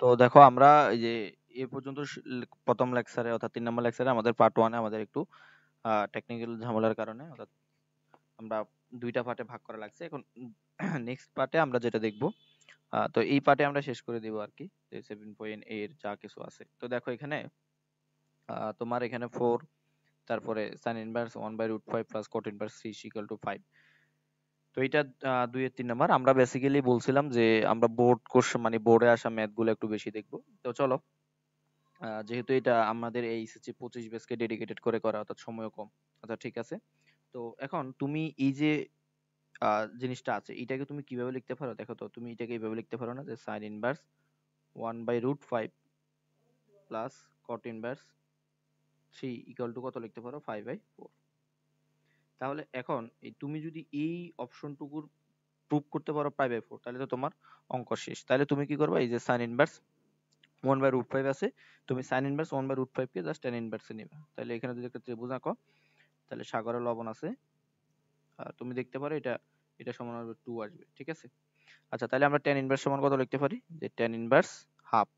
তো দেখো আমরা এই যে এ পর্যন্ত প্রথম লেকচারে অর্থাৎ 3 নম্বর লেকচারে আমাদের পার্ট 1 এ আমাদের একটু টেকনিক্যাল ঝামেলার কারণে অর্থাৎ আমরা দুইটা পার্টে ভাগ করা লাগছে। এখন নেক্সট পার্টে আমরা যেটা দেখব, তো এই পার্টে আমরা শেষ করে দিব আর কি, যে 7.a এর যা কিছু আছে। তো দেখো এখানে তোমার এখানে 4, তারপরে sin inverse 1/√5 plus cot inverse 3 equal to 5। তো এটা 2 এর 3 নাম্বার। আমরা বেসিক্যালি বলছিলাম যে আমরা বোর্ড কোশ্চেন মানে বোর্ডে আসা ম্যাথ গুলো একটু বেশি দেখবো। তো চলো, যেহেতু এটা আমাদের এই এসএসসি 25 ব্যাচকে ডেডিকেটেড করে করা, অর্থাৎ সময়ও কম। আচ্ছা ঠিক আছে। তো এখন তুমি এই যে জিনিসটা আছে, এটাকে তুমি কিভাবে লিখতে পারো দেখো তো। তুমি এটাকে এইভাবে লিখতে পারো না, যে sin inverse 1/√5 plus cot inverse 3 equal to কত লিখতে পারো, 5/4। তাহলে এখন তুমি যদি এই অপশনটুকুর প্রুভ করতে পারো 5/4, তাহলে তো তোমার অঙ্ক শেষ। তাহলে তুমি কি করবা, এই যে sin ইনভার্স 1/√5 আছে, তুমি sin ইনভার্স 1/√5 কে জাস্ট tan ইনভার্সে নিবা। তাহলে এখানে যদি একটা ত্রিভুজ আঁকো, তাহলে সাগরের লবণ আছে, তুমি দেখতে পারো এটা এটা সমান হবে 2 আসবে, ঠিক আছে। আচ্ছা তাহলে আমরা tan ইনভার্স সমান কত লিখতে পারি, যে tan ইনভার্স হাফ,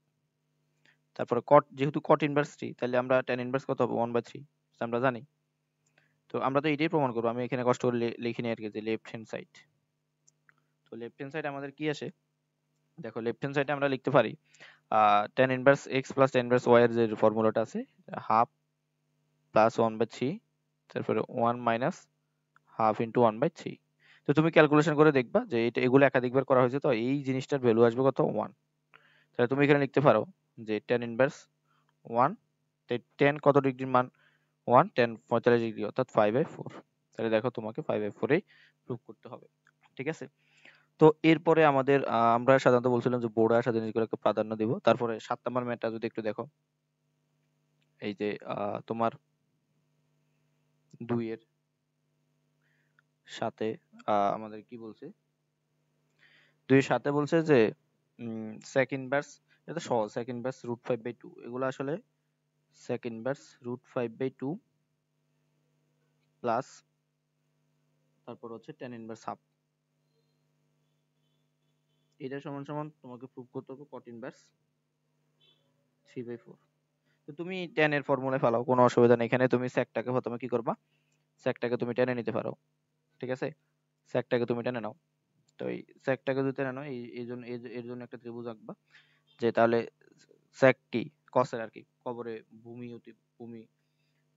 তারপরে cot, যেহেতু cot ইনভার্স 3, তাহলে আমরা tan ইনভার্স কত হবে 1/3, আমরা জানি। তো আমরা তো এটাই প্রমাণ করবো। আমি এখানে কষ্ট করে লিখে নিই আর কি, যে লেফট হ্যান্ড সাইড। তো লেফট হ্যান্ড সাইড আমাদের কি আসে, দেখো লেফট হ্যান্ড সাইডে আমরা লিখতে পারি tan inverse x plus tan inverse y এর যে ফর্মুলাটা আছে, হাফ প্লাস 1/3, তারপরে 1 মাইনাস হাফ ইন্টু 1/3। তো তুমি ক্যালকুলেশন করে দেখবা যে এটা এগুলো একাধিকবার করা হয়েছে, তো এই জিনিসটার ভ্যালু আসবে কত, 1। তাহলে তুমি এখানে লিখতে পারো যে tan ইনভার্স 1, tan কত ডিগ্রির মান 1, tan 45 ডিগ্রি, অর্থাৎ 5/4। তাহলে দেখো তোমাকে 5/4 এই প্রুভ করতে হবে, ঠিক আছে। তো এরপরে আমাদের আমরা সাধারণত বলছিলাম যে বোর্ডে আসা জিনিসগুলোকে প্রাধান্য দিব। তারপরে 7 নাম্বার ম্যাথটা যদি একটু দেখো, এই যে তোমার 2 এর সাথে আমাদের কি বলছে, 2 এর সাথে বলছে যে sec ইনভার্স, এটা সহজ, sec ইনভার্স √5/2, এগুলো আসলে sec ইনভার্স √5/2 প্লাস তারপর হচ্ছে tan ইনভার্স হাফ, এটা সমান সমান তোমাকে প্রুভ করতে হবে cot ইনভার্স 3/4। তো তুমি tan এর ফর্মুলায় ফেলাও, কোনো অসুবিধা নেই। এখানে তুমি secটাকে প্রথমে কি করবা, secটাকে তুমি টেনে নিতে পারো, ঠিক আছে। secটাকে তুমি টেনে নাও। তো এই secটাকে যদি টেনে নাও, এই জন্য এর জন্য একটা ত্রিভুজ আঁকবা, যে তাহলে sec কি cos এর আর কি, কবরে ভূমি ভূমি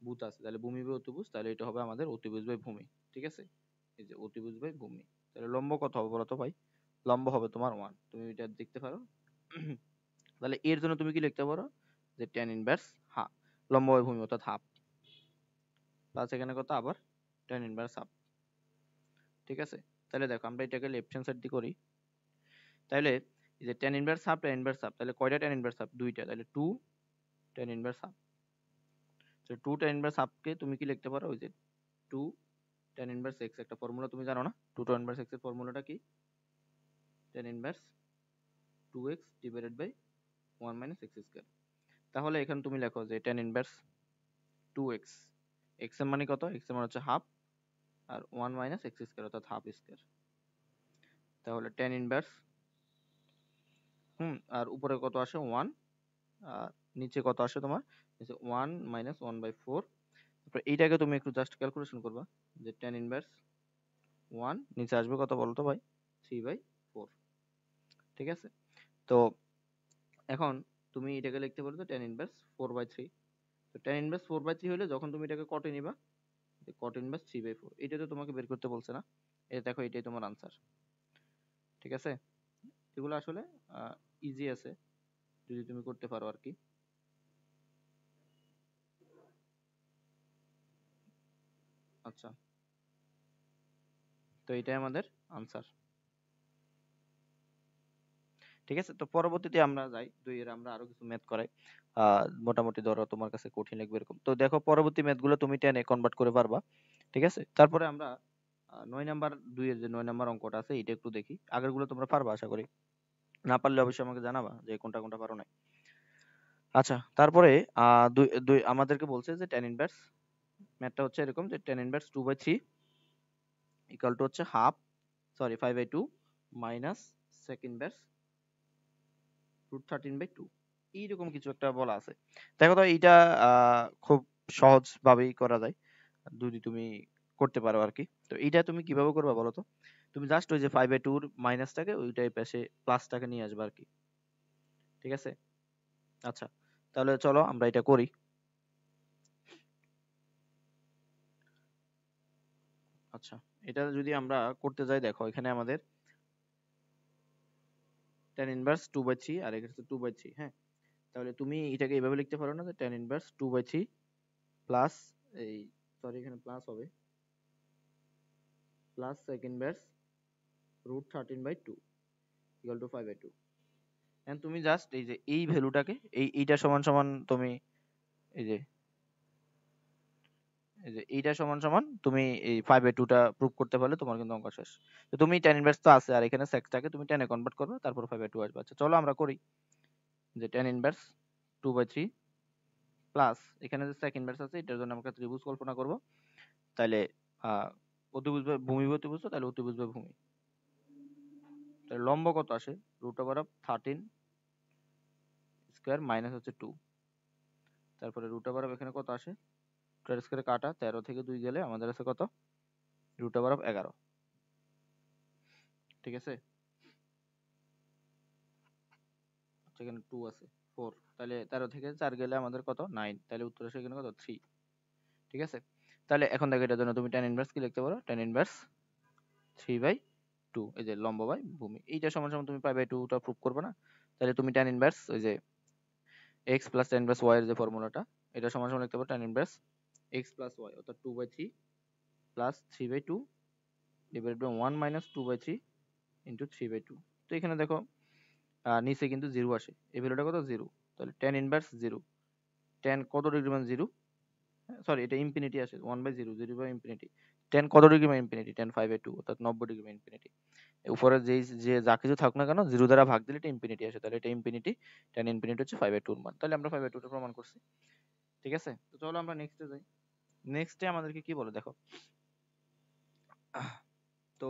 ভূত আছে, তাহলে ভূমি বাই অতিভুজ, তাহলে এটা হবে আমাদের অতিভুজ বাই ভূমি, ঠিক আছে। এই যে অতিভুজ বাই ভূমি, তাহলে লম্ব কত হবে বলো তো ভাই, লম্ব হবে তোমার 1, তুমি এটা দেখতে পারো। তাহলে এর জন্য তুমি কি লিখতে পারো, যে tan ইনভার্স হাফ, লম্ব বাই ভূমি অর্থাৎ হাফ, প্লাস এখানে কত আবার tan ইনভার্স হাফ, ঠিক আছে। তাহলে দেখো আমরা এটাকে লেফট হ্যান্ড সাইড দিয়ে করি, তাহলে এই যে tan inverse half, tan inverse half, তাহলে কয়টা tan ইনভার্স হাফ, দুইটা, তাহলে 2 tan ইনভার্স হাফ। তো 2 tan ইনভার্স হাফ কে তুমি কি লিখতে পারো, ওই যে 2 tan ইনভার্স x, একটা ফর্মুলা তুমি জানো না, 2 tan ইনভার্স x এর ফর্মুলাটা কি, tan inverse 2x divided by 1 minus x square. তাহলে এখানে তুমি লেখো যে tan ইনভার্স 2x, x এর মানে কত, x এর মানে হচ্ছে হাফ, আর 1 মাইনাস x স্কয়ার অর্থাৎ হাফ স্কয়ার। তাহলে tan ইনভার্স আর উপরে কত আসে 1, আর নিচে কত আসে তোমার, নিচে 1 মাইনাস 1/4। তারপর এইটাকে তুমি একটু জাস্ট ক্যালকুলেশন করবা, যে tan ইনভার্স 1 নিচে আসবে কত বলতো ভাই, 3/4, ঠিক আছে। তো এখন তুমি এটাকে লিখতে পারো যে tan ইনভার্স 4/3। তো tan ইনভার্স 4/3 হলে যখন তুমি এটাকে কটে নিবা, যে cot ইনভার্স 3/4, এটা তো তোমাকে বের করতে বলছে না, এই দেখো এটাই তোমার আনসার, ঠিক আছে। এগুলো আসলে ইজি আছে যদি তুমি করতে পারো আর কি। আচ্ছা, তো এটাই আমাদের আনসার, ঠিক আছে। তো পরবর্তীতে আমরা যাই 2 এর, আমরা আরো কিছু ম্যাথ করাই, মোটামুটি ধরো তোমার কাছে কঠিন লাগবে এরকম। তো দেখো পরবর্তী ম্যাথ গুলো তুমি 10 এ কনভার্ট করে পারবা, ঠিক আছে। তারপরে আমরা 9 নাম্বার 2 এর যে 9 নাম্বার অঙ্কটা আছে এটা একটু দেখি। আগের গুলো তোমরা পারবা আশা করি, না পারলে অবশ্যই আমাকে জানাবা যে কোনটা কোনটা পারো নাই। আচ্ছা তারপরে দুই দুই আমাদেরকে বলছে যে tan ইনভার্স, ম্যাথটা হচ্ছে এরকম, যে tan ইনভার্স 2/3 ইকুয়াল টু হচ্ছে half, sorry 5/2 minus sec inverse √13/2 এইরকম কিছু একটা বলা আছে। দেখো তো এইটা খুব সহজ ভাবেই করা যায় যদি তুমি করতে পারো আর কি। তো এইটা তুমি কিভাবে করবা বলো তো? তুমি জাস্ট ওই যে 5/2 এর মাইনাসটাকে ওইটাই পাশে প্লাসটাকে নিয়ে আসবে আর কি। ঠিক আছে? আচ্ছা, তাহলে চলো আমরা এটা করি। আচ্ছা, এটা যদি আমরা করতে যাই, দেখো এখানে আমাদের tan ইনভার্স 2/3 আর এখানে 2/3। হ্যাঁ, তাহলে তুমি এটাকে এইভাবে লিখতে পারো না যে tan ইনভার্স 2/3 প্লাস এই, সরি এখানে প্লাস হবে, plus sec inverse √13/2 equal to 5/2। And তুমি জাস্ট এই যে এই ভ্যালুটাকে এইটা সমান সমান তুমি এই যে এইটা সমান সমান তুমি এই 5/2 টা প্রুভ করতে পারলে তোমার কিন্তু অঙ্ক শেষ। তো তুমি tan ইনভার্স তো আছে আর এখানে sec টাকে তুমি tan এ কনভার্ট করবে, তারপর 5/2 আসবে। আচ্ছা চলো আমরা করি যে tan ইনভার্স 2/3 প্লাস এখানে যে sec ইনভার্স আছে এটার জন্য আমরা ত্রিভুজ কল্পনা করব। তাহলে অতিভুজ বাই ভূমি, অতিভুজ তো তাহলে অতিভুজ বাই ভূমি। তাহলে লম্ব কত আসে? √13 স্কয়ার মাইনাস হচ্ছে 2, তারপরে √ এখানে কত আসে? 2 স্কয়ারে কাটা, 13 থেকে 2 গেলে আমাদের আছে কত? √11। ঠিক আছে? সেখানে 2 আছে 4, তাহলে 13 থেকে 4 গেলে আমাদের কত? 9, তাহলে উত্তর আসে এখানে কত? 3। ঠিক আছে? তাহলে এখন দেখো এটার জন্য তুমি tan ইনভার্স কি লিখতে পারো? tan ইনভার্স 3/2, এই যে লম্ব বাই ভূমি, এইটা সমান সমান তুমি π/2 টা প্রুভ করবে না? তাহলে তুমি tan ইনভার্স ওই যে x plus tan inverse y এর যে ফর্মুলাটা, এটা সমান সমান লিখতে পারো tan inverse x plus y, অর্থাৎ 2/3 plus 3/2 divided by 1 minus 2/3 into 3/2। তো এখানে দেখো নিচে কিন্তু 0 আসে, এই ভ্যালুটা কত? 0। তাহলে tan ইনভার্স 0, tan কত ডিগ্রি মান 0? সরি এটা ইনফিনিটি আসে, 1/0, 0/ইনফিনিটি। tan কত ডিগ্রি মান ইনফিনিটি? tan 5/2, অর্থাৎ 90 ডিগ্রি মান ইনফিনিটি। উপরে যেই যে যা কিছু থাকুক না কেন 0 দ্বারা ভাগ দিলে এটা ইনফিনিটি আসে, তাহলে এটা ইনফিনিটি, tan ইনফিনিটি হচ্ছে 5/2 এর মান। তাহলে আমরা 5/2 টা প্রমাণ করছি। ঠিক আছে? তো চলো আমরা নেক্সটে যাই। নেক্সটে আমাদেরকে কি বলে দেখো। তো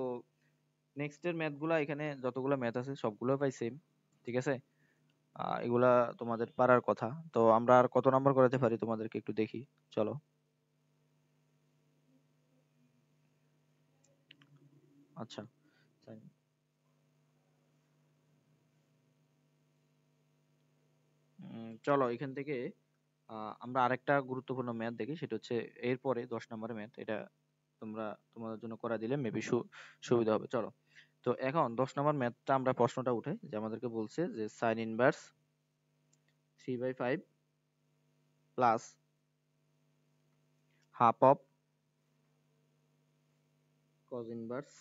নেক্সটের ম্যাথগুলা, এখানে যতগুলো ম্যাথ আছে সবগুলো প্রায় সেম। ঠিক আছে? এগুলা তোমাদের পারার কথা। তো আমরা আর কত নাম্বার করাতে পারি তোমাদেরকে একটু দেখি, চলো। আচ্ছা, তাই। চলো এখান থেকে আমরা আরেকটা গুরুত্বপূর্ণ ম্যাথ দেখি, সেটা হচ্ছে এরপরে 10 নম্বরের ম্যাথ। এটা তোমরা তোমাদের জন্য করা দিলে মেবি সুবিধা হবে। চলো, তো এখন 10 নম্বর ম্যাথটা আমরা প্রশ্নটা উঠাই, যে আমাদেরকে বলছে যে sign inverse 3/5 plus half of cos inverse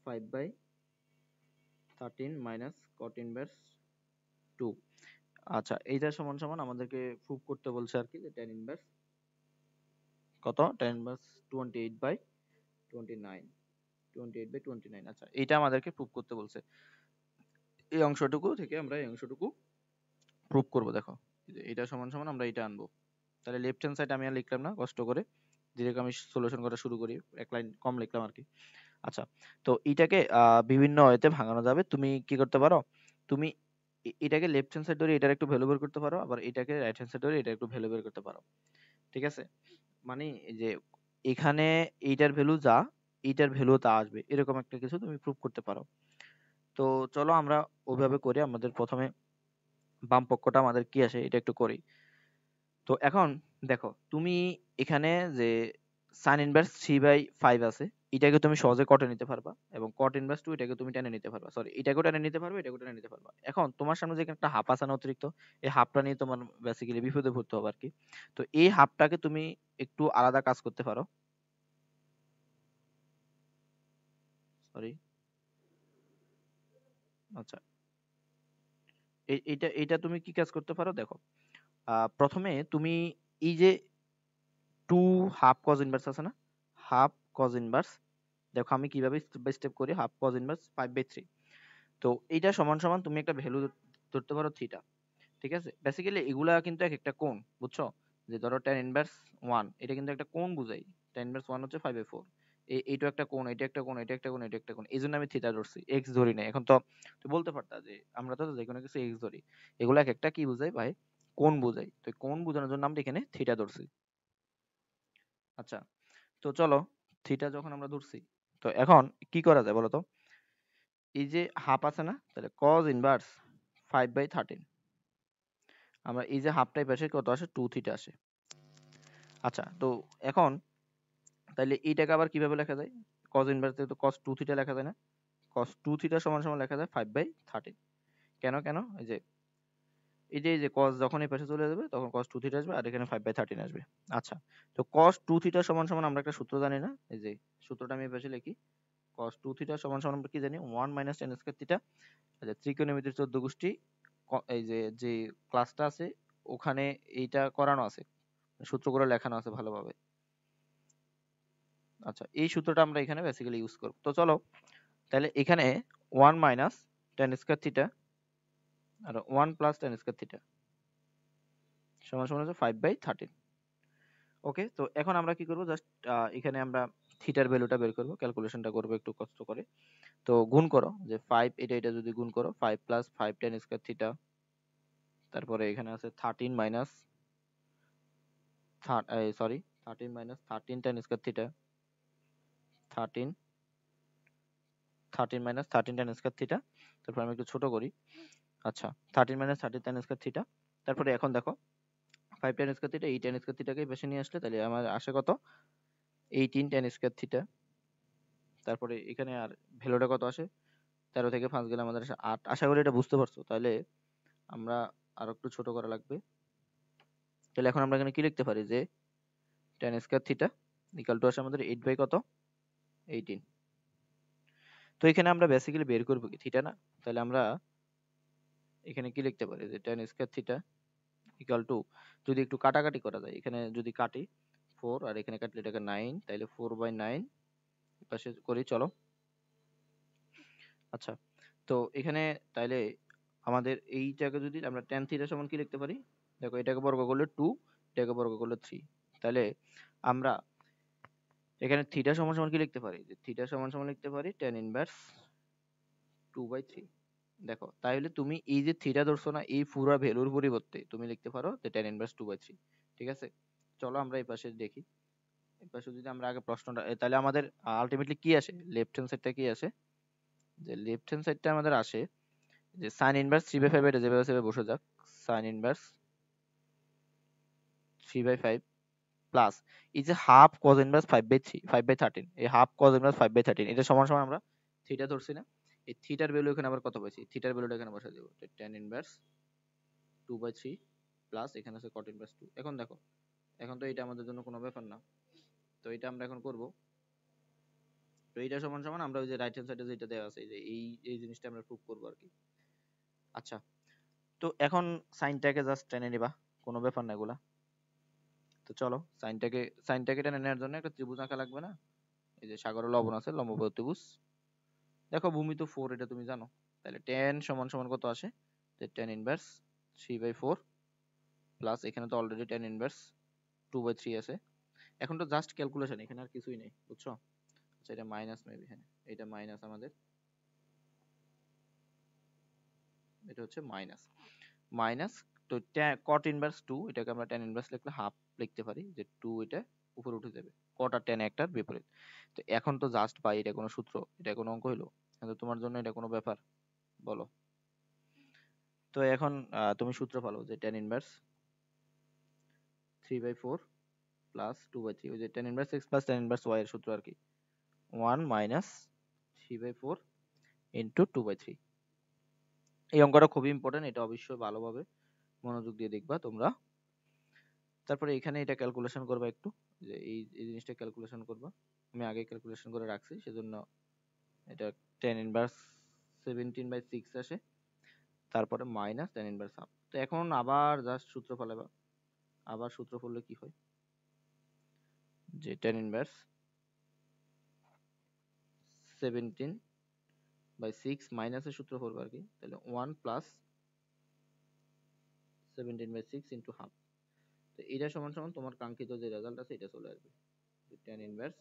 5/13 minus cot inverse 2। আচ্ছা, এইটা সমান সমান আমাদেরকে প্রুভ করতে বলছে আর কি, যে tan ইনভার্স কত? tan inverse 28/29, 28/29। আচ্ছা, এইটা আমাদেরকে প্রুভ করতে বলছে। এই অংশটুকু থেকে আমরা এই অংশটুকু প্রুভ করব। দেখো এটা সমান সমান আমরা এটা আনবো। তাহলে লেফট হ্যান্ড সাইড আমি আর লিখলাম না কষ্ট করে, ডিরেক্ট আমি সলিউশন করা শুরু করি, এক লাইন কম লিখলাম আর কি। আচ্ছা, তো এটাকে বিভিন্ন ওয়েতে ভাঙানো যাবে। তুমি কি করতে পারো? তুমি এটাকে লেফট হ্যান্ড সাইড ধরে এটার একটু ভ্যালু বের করতে পারো, আবার এটাকে রাইট হ্যান্ড সাইড ধরে এটা একটু ভ্যালু বের করতে পারো। ঠিক আছে? মানে এই যে এখানে এইটার ভ্যালু যা, এইটার ভ্যালু তা আসবে, এরকম একটা কিছু তুমি প্রুভ করতে পারো। তো চলো আমরা ওইভাবে করি। আমাদের প্রথমে বাম পক্ষটা আমাদের কি আসে এটা একটু করি। তো এখন দেখো তুমি এখানে যে sin ইনভার্স 3/5 আছে, এটাকে তুমি সহজে কটে নিতে পারবা, এবং cot ইনভার্স 2 এটাকে তুমি টেনে নিতে পারবা। সরি, এটাকেও টেনে নিতে পারবে, এটাকেও টেনে নিতে পারবা। এখন তোমার সামনে যে একটা হাফ আছে না অতিরিক্ত, এই হাফটা নিয়ে তোমার বেসিক্যালি বিপদে পড়তে হবে আর কি। তো এই হাফটাকে তুমি একটু আলাদা কাজ করতে পারো। সরি, আচ্ছা, এইটা এইটা তুমি কি কাজ করতে পারো দেখো। প্রথমে তুমি এই যে 2 হাফ cos ইনভার্স আছে না, হাফ cos ইনভার্স, দেখো আমি কিভাবে স্টেপ বাই স্টেপ করি। হাফ cos ইনভার্স 5/3, তো এইটা সমান সমান তুমি একটা ভ্যালু ধরতে পারো থিটা। ঠিক আছে? বেসিক্যালি এগুলা কিন্তু এক একটা কোণ, বুঝছো? যে ধরো tan ইনভার্স 1, এটা কিন্তু একটা কোণ বুঝাই। tan ইনভার্স 1 হচ্ছে 5/4, এইটা একটা কোণ, এটা একটা কোণ, এটা একটা কোণ, এটা একটা কোণ, এই জন্য আমি থিটা ধরছি, এক্স ধরি না। এখন তো তুই বলতে পারতা যে আমরা তো যে কোনো কিছু এক্স ধরি, এগুলো এক একটা কি বোঝায় ভাই, কোণ বোঝায়। তো কোণ বোঝানোর জন্য আমরা এখানে থিটা ধরছি। আচ্ছা, তো চলো, থিটা যখন আমরা ধরছি, তো এখন কি করা যায় বলো তো? এই যে হাফ আছে না, তাহলে কজ ইনভার্স 5/13, আমরা এই যে হাফটাই পাশে কত আসে, 2 থিটা আসে। আচ্ছা, তো এখন তাহলে এইটাকে আবার কিভাবে লেখা যায়? কজ ইনভার্স তো কজ 2 থিটা লেখা যায় না? কজ 2 থিটা সমান সমান লেখা যায় 5/13। কেন কেন? এই যে কজ যখন এই পাশে চলে যাবে তখন কজ 2 থিটা আসবে, আর এখানে 5/13 আসবে। আচ্ছা, তো কজ 2 থিটা সমান সমান আমরা একটা সূত্র জানি না? এই যে সূত্রটা আমি এই পাশে লিখি। cos 2 থিটা সমান সমান আমরা কি জানি? 1 মাইনাস tan স্কয়ার থিটা। আচ্ছা, ত্রিকোণমিতির 14 গোষ্ঠী এই যে ক্লাসটা আছে ওখানে এইটা করানো আছে, সূত্রগুলো লেখানো আছে ভালোভাবে। আচ্ছা, এই সূত্রটা আমরা এখানে বেসিক্যালি ইউজ করব। তো চলো, তাহলে এখানে 1 মাইনাস tan স্কয়ার থিটা আর 1 প্লাস tan স্কয়ার থিটা সমান সমান হচ্ছে 5/13। ওকে, তো এখন আমরা কি করব? জাস্ট এখানে আমরা থিটার ভ্যালুটা বের করব, ক্যালকুলেশনটা করব একটু কষ্ট করে। তো গুণ করো, যে 5 এটা যদি গুণ করো, 5 প্লাস 5 tan স্কয়ার থিটা, তারপরে এখানে আছে 13 minus sorry 13 minus 13 tan square theta, 13 13 minus 13 tan square theta. তারপর আমি একটু ছোট করি। আচ্ছা, 13 মাইনাস 13 tan স্কয়ার থিটা। তারপরে এখন দেখো 5 tan স্কয়ার থিটা, এই tan স্কয়ার থিটাকে বেশি নিয়ে আসলে তাহলে আমার আসে কত? 18 tan স্কয়ার থিটা। তারপরে এখানে আর ভ্যালুটা কত আসে? 13 থেকে 5 গেলে আমাদের আসে 8। আশা করি এটা বুঝতে পারছো। তাহলে আমরা আর একটু ছোট করা লাগবে। তাহলে এখন আমরা এখানে কি লিখতে পারি? যে tan square theta equal to আসে আমাদের 8 বাই কত? 18। তো এখানে আমরা বেসিক্যালি বের করব কি? থিটা না? তাহলে আমরা এখানে কি লিখতে পারি? যে tan square theta equal to, যদি একটু কাটাকাটি করা যায়, এখানে যদি কাটি 4 আর এখানে কাটলে এটাকে 9, তাহলে 4/9 পাশে করি চলো। আচ্ছা, তো এখানে তাইলে আমাদের এইটাকে যদি আমরা tan থিটা সমান কি লিখতে পারি? দেখো, এটাকে বর্গ করলে 2, এটাকে বর্গ করলে 3। তাহলে আমরা এখানে থিটা সমান সমান কি লিখতে পারি? যে থিটা সমান সমান লিখতে পারি tan ইনভার্স 2/3। দেখো, তাহলে তুমি এই যে থিটা ধরছো না, এই পুরা ভ্যালুর পরিবর্তে তুমি লিখতে পারো যে tan ইনভার্স 2/3। ঠিক আছে, চলো আমরা এই পাশে দেখি। এই পাশে যদি আমরা আগে প্রশ্নটা তাহলে আমাদের আলটিমেটলি কি আসে? লেফট হ্যান্ড সাইডটা কি আসে? যে লেফট হ্যান্ড সাইডটা আমাদের আসে যে sin ইনভার্স 3/5, এটা যেভাবে সেভাবে বসে যাক, sin ইনভার্স 3/5 প্লাস এই যে হাফ cos ইনভার্স 5/13, এই হাফ cos ইনভার্স 5/13 এটা সমান সমান আমরা থিটা ধরছি না? এই থিটার ভ্যালু এখানে আবার কত পাইছি? থিটার ভ্যালুটা এখানে বসাই দেব। তো tan ইনভার্স 2/3 প্লাস এখানে আছে cot ইনভার্স 2। এখন দেখো, এখন তো এটা আমাদের জন্য কোনো ব্যাপার না। তো এটা আমরা এখন করব। তো এইটা সমান সমান আমরা ওই যে রাইট হ্যান্ড সাইডে যেটা দেওয়া আছে, এই যে এই জিনিসটা আমরা প্রুভ করব আর কি। আচ্ছা, তো এখন সাইনটাকে জাস্ট টেনে নিবা, কোনো ব্যাপার না এগুলা। তো চলো, সাইনটাকে টেনে নেওয়ার জন্য একটা ত্রিভুজ আঁকা লাগবে না? এই যে সাগরের লবণ আছে, লম্ববাহু ত্রিভুজ। দেখো, ভূমি তো 4, এটা তুমি জানো। তাহলে tan সমান সমান কত আসে? যে tan ইনভার্স 3/4 প্লাস এখানে তো অলরেডি tan ইনভার্স 2/3 আছে। এখন তো জাস্ট ক্যালকুলেশন, এখানে আর কিছুই নেই, বুঝছো? আচ্ছা, এটা মাইনাস মেবি, হ্যাঁ এটা মাইনাস আমাদের, এটা হচ্ছে মাইনাস মাইনাস। তো cot ইনভার্স 2, এটাকে আমরা tan ইনভার্স লিখলে হাফ লিখতে পারি, যে 2 এটা উপরে উঠে যাবে, cot আর tan একটার বিপরীত। তো এখন তো জাস্ট পাই, এটা কোনো সূত্র, এটা কোনো অঙ্ক হইলো? কিন্তু তোমার জন্য এটা কোনো ব্যাপার বলো? তো এখন তুমি সূত্র ফেলো, যে tan ইনভার্স 3/4 প্লাস 2/3, ওই যে tan inverse x plus tan inverse y এর সূত্র আর কি, 1 মাইনাস 3/4 ইন্টু 2/3। এই অঙ্কটা খুবই ইম্পর্টেন্ট, এটা অবশ্যই ভালোভাবে মনোযোগ দিয়ে দেখবা তোমরা। তারপরে এখানে এটা ক্যালকুলেশন করবা একটু, যে এই জিনিসটা ক্যালকুলেশন করবা। আমি আগে ক্যালকুলেশন করে রাখছি, সেজন্য এটা tan ইনভার্স 17/6 আসে, তারপরে মাইনাস tan ইনভার্স হাফ। তো এখন আবার জাস্ট সূত্র ফেলাবা, আবার সূত্র ফেললে কি হয়? যে tan ইনভার্স 17/6 মাইনাসের সূত্র ফেলবো আর কি, তাহলে 1 প্লাস 17/6 ইন্টু হাফ। তো এটা সমান সমান তোমার কাঙ্ক্ষিত যে রেজাল্ট আছে এটা চলে আসবে, tan ইনভার্স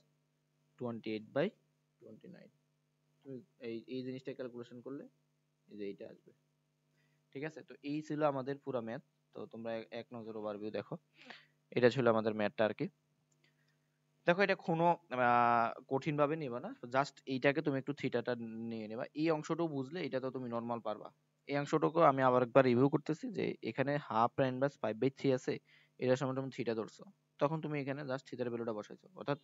28/29, তুমি এই জিনিসটা ক্যালকুলেশন করলে এই যে এইটা আসবে। ঠিক আছে, তো এই ছিল আমাদের পুরো ম্যাথ। তো তোমরা এক নজর ওভারভিউ দেখো, এটা ছিল আমাদের ম্যাথটা আর কি। দেখো এটা কোনো কঠিন ভাবে নিবা না, জাস্ট এইটাকে তুমি একটু থিটাটা নিয়ে নেবা, এই অংশটুকু বুঝলে এটা তো তুমি নর্মাল পারবা। এই অংশটুকু আমি আবার একবার রিভিউ করতেছি, যে এখানে হাফ tan ইনভার্স 5/3 আছে, এটার সময় তুমি থিটা ধরছো, তখন তুমি এখানে জাস্ট থিটার ভ্যালুটা বসাইছো, অর্থাৎ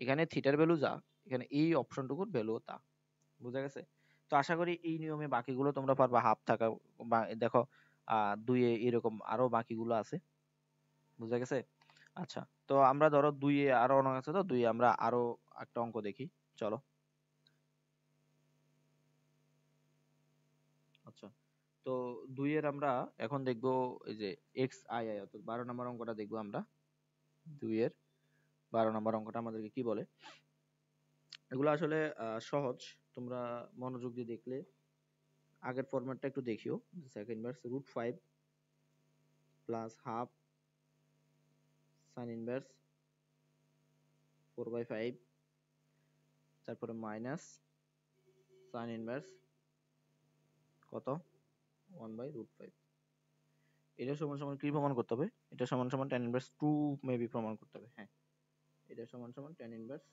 এখানে থিটার ভ্যালু যা, এখানে এই অপশনটুকুর ভ্যালু তা। বুঝা গেছে? তো আশা করি এই নিয়মে বাকিগুলো তোমরা পারবা, হাফ থাকা দেখো 2 এ এরকম আরো বাকিগুলো আছে। বুঝা গেছে? আচ্ছা, তো আমরা ধরো 2 এ আরো অনেক আছে, তো 2 এ আমরা আরো একটা অঙ্ক দেখি, চলো। আচ্ছা, তো 2 এর আমরা এখন দেখবো এই যে এক্স আই আই, অর্থাৎ 12 নম্বর অঙ্কটা দেখবো আমরা। 2 এর 12 নম্বর অঙ্কটা আমাদেরকে কি বলে? এগুলো আসলে সহজ, তোমরা মনোযোগ দিয়ে দেখলে। আগের ফরম্যাটটা একটু দেখিও, second verse √5 plus half sign inverse 4/5, তারপরে মাইনাস সাইন ইনভার্স কত 1/√5। এটা সমান সমান কি প্রমাণ করতে হবে? এটা সমান সমান tan ইনভার্স 2 মেবি প্রমাণ করতে হবে। হ্যাঁ, এটা সমান সমান tan ইনভার্স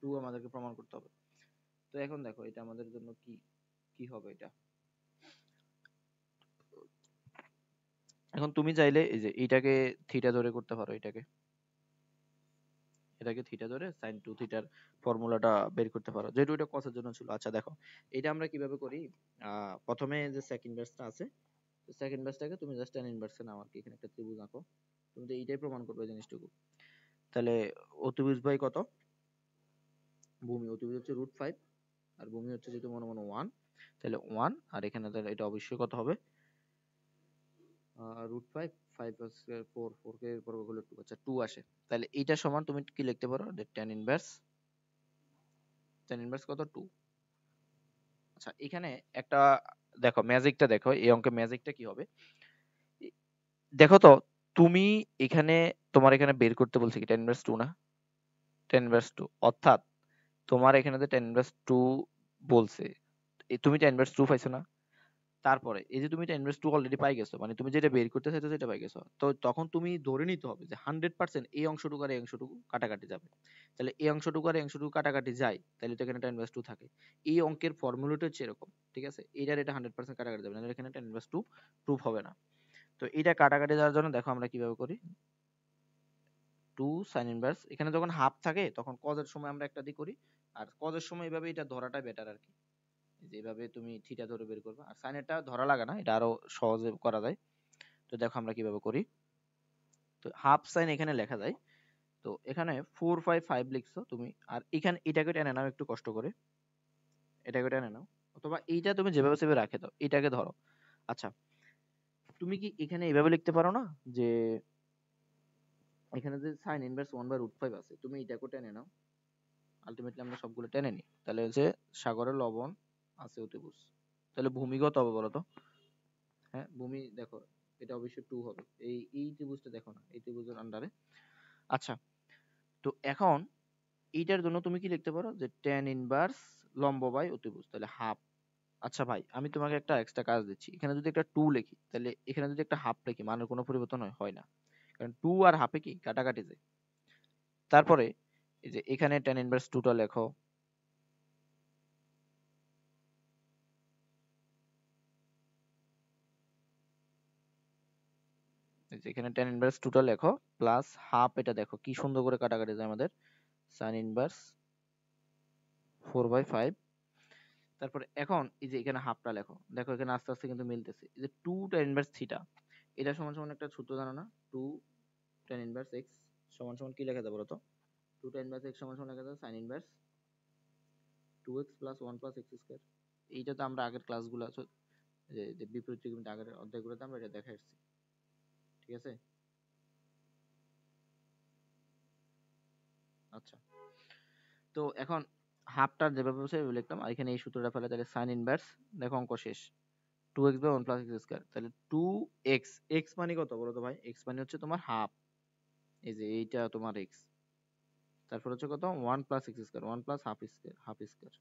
2 আমাদেরকে প্রমাণ করতে হবে। তো এখন দেখো এটা আমাদের জন্য কি কি হবে এটা। এখন তুমি চাইলে এই যে এইটাকে থিটা ধরে করতে পারো, এটাকে থিটা ধরে sin 2 থিটার ফর্মুলাটা বের করতে পারো, যেহেতু এটা cos এর জন্য ছিল। আচ্ছা দেখো, এটা আমরা কিভাবে করি। প্রথমে যে সেকেন্ড ভার্সটা আছে, সেকেন্ড ভার্সটাকে তুমি জাস্ট tan ইনভার্সে নাও আর কি, এখানে একটা ত্রিভুজ আঁকো। তুমি তো এইটাই প্রমাণ করবে জিনিসটুকু। তাহলে অতিভুজ বাই কত, ভূমি অতিভুজ হচ্ছে √5, আর ভূমি হচ্ছে যেহেতু মনে মনে 1, তাহলে 1, আর এখানে তাহলে এটা অবশ্যই কত হবে, √5, 5 স্কয়ার 4, 4 কে বর্গ করলে 2, আচ্ছা 2 আসে। তাহলে এইটা সমান তুমি কি লিখতে পারো, যে tan ইনভার্স কত 2। আচ্ছা এখানে একটা দেখো ম্যাজিকটা দেখো, এই অঙ্কে ম্যাজিকটা কি হবে দেখো তো। তুমি এখানে তোমার এখানে বের করতে বলছে কি tan ইনভার্স 2 না, tan ইনভার্স 2, অর্থাৎ তোমার এখানে যে tan ইনভার্স 2 বলছে, তুমি tan ইনভার্স 2 পাইছো না। তারপরে এই যে তুমি tan ইনভার্স 2 অলরেডি পাই গেছো, মানে তুমি যেটা বের করতে চাইছো সেটা পাই গেছো, তো তখন তুমি ধরে নিতে হবে যে 100% এই অংশটুকু আর এই অংশটুকু কাটাকাটি যাবে। তাহলে এই অংশটুকু আর এই অংশটুকু কাটাকাটি যায়, তাহলে তো এখানে tan ইনভার্স 2 থাকে। এই অঙ্কের ফর্মুলাটা হচ্ছে এরকম, ঠিক আছে? এইটার এটা 100% কাটাকাটি যাবে না, এখানে tan ইনভার্স 2 প্রুফ হবে না। তো এটা কাটাকাটি যাওয়ার জন্য দেখো আমরা কিভাবে করি। 2 sin ইনভার্স, এখানে যখন হাফ থাকে তখন cos এর সময় আমরা একটা দিক করি, আর cos এর সময় এভাবে এটা ধরাটা বেটার আর কি। যেভাবে তুমি থিটা ধরে বের করবে, আর সাইনেরটা ধরা লাগে না, এটা আরো সহজে করা যায়। তো দেখো আমরা কিভাবে করি। তো হাফ সাইন এখানে লেখা যায়, তো এখানে 4/5 লিখছো তুমি, আর এখানে এটাকে টেনে নাও একটু কষ্ট করে, এটাকে টেনে নাও, অথবা এইটা তুমি যেভাবে সেভাবে রাখে দাও, এটাকে ধরো। আচ্ছা, তুমি কি এখানে এইভাবে লিখতে পারো না, যে এখানে যে সাইন ইনভার্স 1/√5 আছে, তুমি এটাকে টেনে নাও। আলটিমেটলি আমরা সবগুলো টেনে নিই, তাহলে হচ্ছে সাগরের লবণ আছে অতিভুজ। তাহলে ভূমি কত হবে বলো তো? হ্যাঁ, ভূমি দেখো এটা অবশ্যই 2 হবে, এই ত্রিভুজটা দেখো না, এই ত্রিভুজের আন্ডারে। আচ্ছা, তো এখন এইটার জন্য তুমি কি লিখতে পারো, যে tan ইনভার্স লম্ব বাই অতিভুজ, তাহলে হাফ। আচ্ছা ভাই, আমি তোমাকে একটা এক্সট্রা কাজ দিচ্ছি, এখানে যদি একটা 2 লিখি, তাহলে এখানে যদি একটা হাফ লিখি, মানের কোনো পরিবর্তন হয় না, কারণ 2 আর হাফে কি কাটাকাটি যায়। তারপরে এই যে এখানে tan ইনভার্স 2 টা লেখো, এই যে এখানে tan ইনভার্স 2 টা লেখো, প্লাস হাফ, এটা দেখো কি সুন্দর করে কাটাকাটি যায় আমাদের, sin ইনভার্স 4/5। তারপরে এখন এই যে এখানে হাফটা লেখো, দেখো এখানে আস্তে আস্তে কিন্তু মিলতেছে, এই যে 2 tan ইনভার্স থিটা, এটা সমান সমান একটা সূত্র জানো না, 2 tan ইনভার্স x সমান সমান কি লেখা যায় বলো তো? 2 tan ইনভার্স x সমান সমান লেখা যায় sin inverse 2x plus 1 plus x square. এইটা তো আমরা আগের ক্লাসগুলো আছে, যে বিপরীত ত্রিকোণমিতি আগের অধ্যায়গুলোতে আমরা এটা দেখা এসেছি, ঠিক আছে? আচ্ছা, তো এখন হাফটা যেভাবে বসে লিখলাম, আর এখানে এই সূত্রটা ফেলে, তাহলে sin ইনভার্স, দেখো অঙ্ক শেষ, 2x by 1 plus x square, তাহলে 2x, x মানে কত বলো তো ভাই? x মানে হচ্ছে তোমার হাফ, এই যে এইটা তোমার x, তারপর হচ্ছে কত 1 plus x square, 1 plus half square.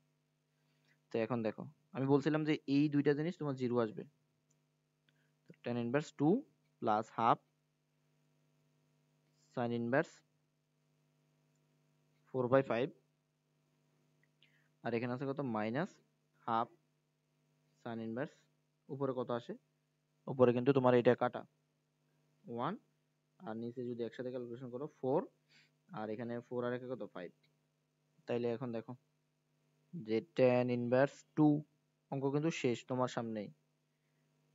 তো এখন দেখো আমি বলছিলাম যে এই দুইটা জিনিস তোমার জিরো আসবে, tan inverse 2 plus half sin inverse 4/5, আর এখানে আছে কত মাইনাস হাফ sin ইনভার্স, উপরে কত আসে, উপরে কিন্তু তোমার এটা কাটা 1, আর নিচে যদি একসাথে ক্যালকুলেশন করো 4, আর এখানে 4 আর একে কত 5। তাইলে এখন দেখো যে tan ইনভার্স 2 অঙ্ক কিন্তু শেষ তোমার সামনেই,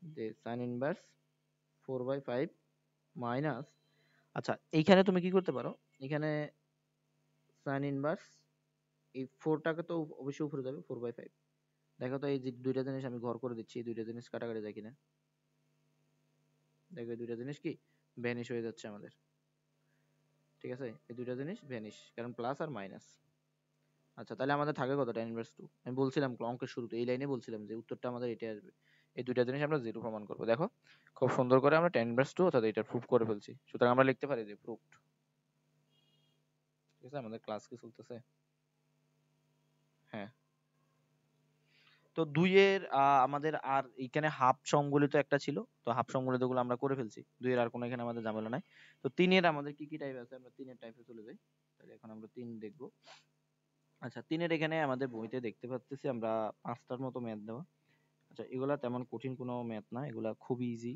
যে sin ইনভার্স 4/5 মাইনাস, আচ্ছা এইখানে তুমি কি করতে পারো, এখানে sin ইনভার্স এই 4টাকে তো অবশ্যই উপরে যাবে 4/5, দেখো তো এই যে দুইটা জিনিস আমি ঘর করে দিচ্ছি, এই দুইটা জিনিস কাটাকাটি যায় কিনা, দেখো এই দুইটা জিনিস কি ভ্যানিশ হয়ে যাচ্ছে আমাদের, ঠিক আছে, এই দুইটা জিনিস ভ্যানিশ, কারণ প্লাস আর মাইনাস। আচ্ছা তাহলে আমাদের থাকে কত tan ইনভার্স 2, আমি বলছিলাম অঙ্কের শুরুতে এই লাইনে বলছিলাম যে উত্তরটা আমাদের এটাই আসবে, এই দুইটা জিনিস আমরা জিরো প্রমাণ করব। দেখো খুব সুন্দর করে আমরা tan ইনভার্স 2 অর্থাৎ এটা প্রুফ করে ফেলছি, সুতরাং আমরা লিখতে পারি যে প্রুফড। ঠিক আছে, আমাদের ক্লাস কি চলতেছে? হ্যাঁ। তো দুইয়ের আমাদের আর এখানে হাফ সম্বলিত একটা ছিল, তো হাফ সম্বলিত গুলো আমরা করে ফেলছি, দুইয়ের আর কোনো এখানে আমাদের ঝামেলা নাই। তো তিনের আমাদের কি কি টাইপ আছে, আমরা তিনের টাইপে চলে যাই। তাহলে এখন আমরা তিন দেখবো। আচ্ছা তিনের এখানে আমাদের বইতে দেখতে পাচ্ছি আমরা 5টার মতো ম্যাথ দেওয়া। আচ্ছা এগুলা তেমন কঠিন কোনো ম্যাথ না, এগুলা খুবই ইজি।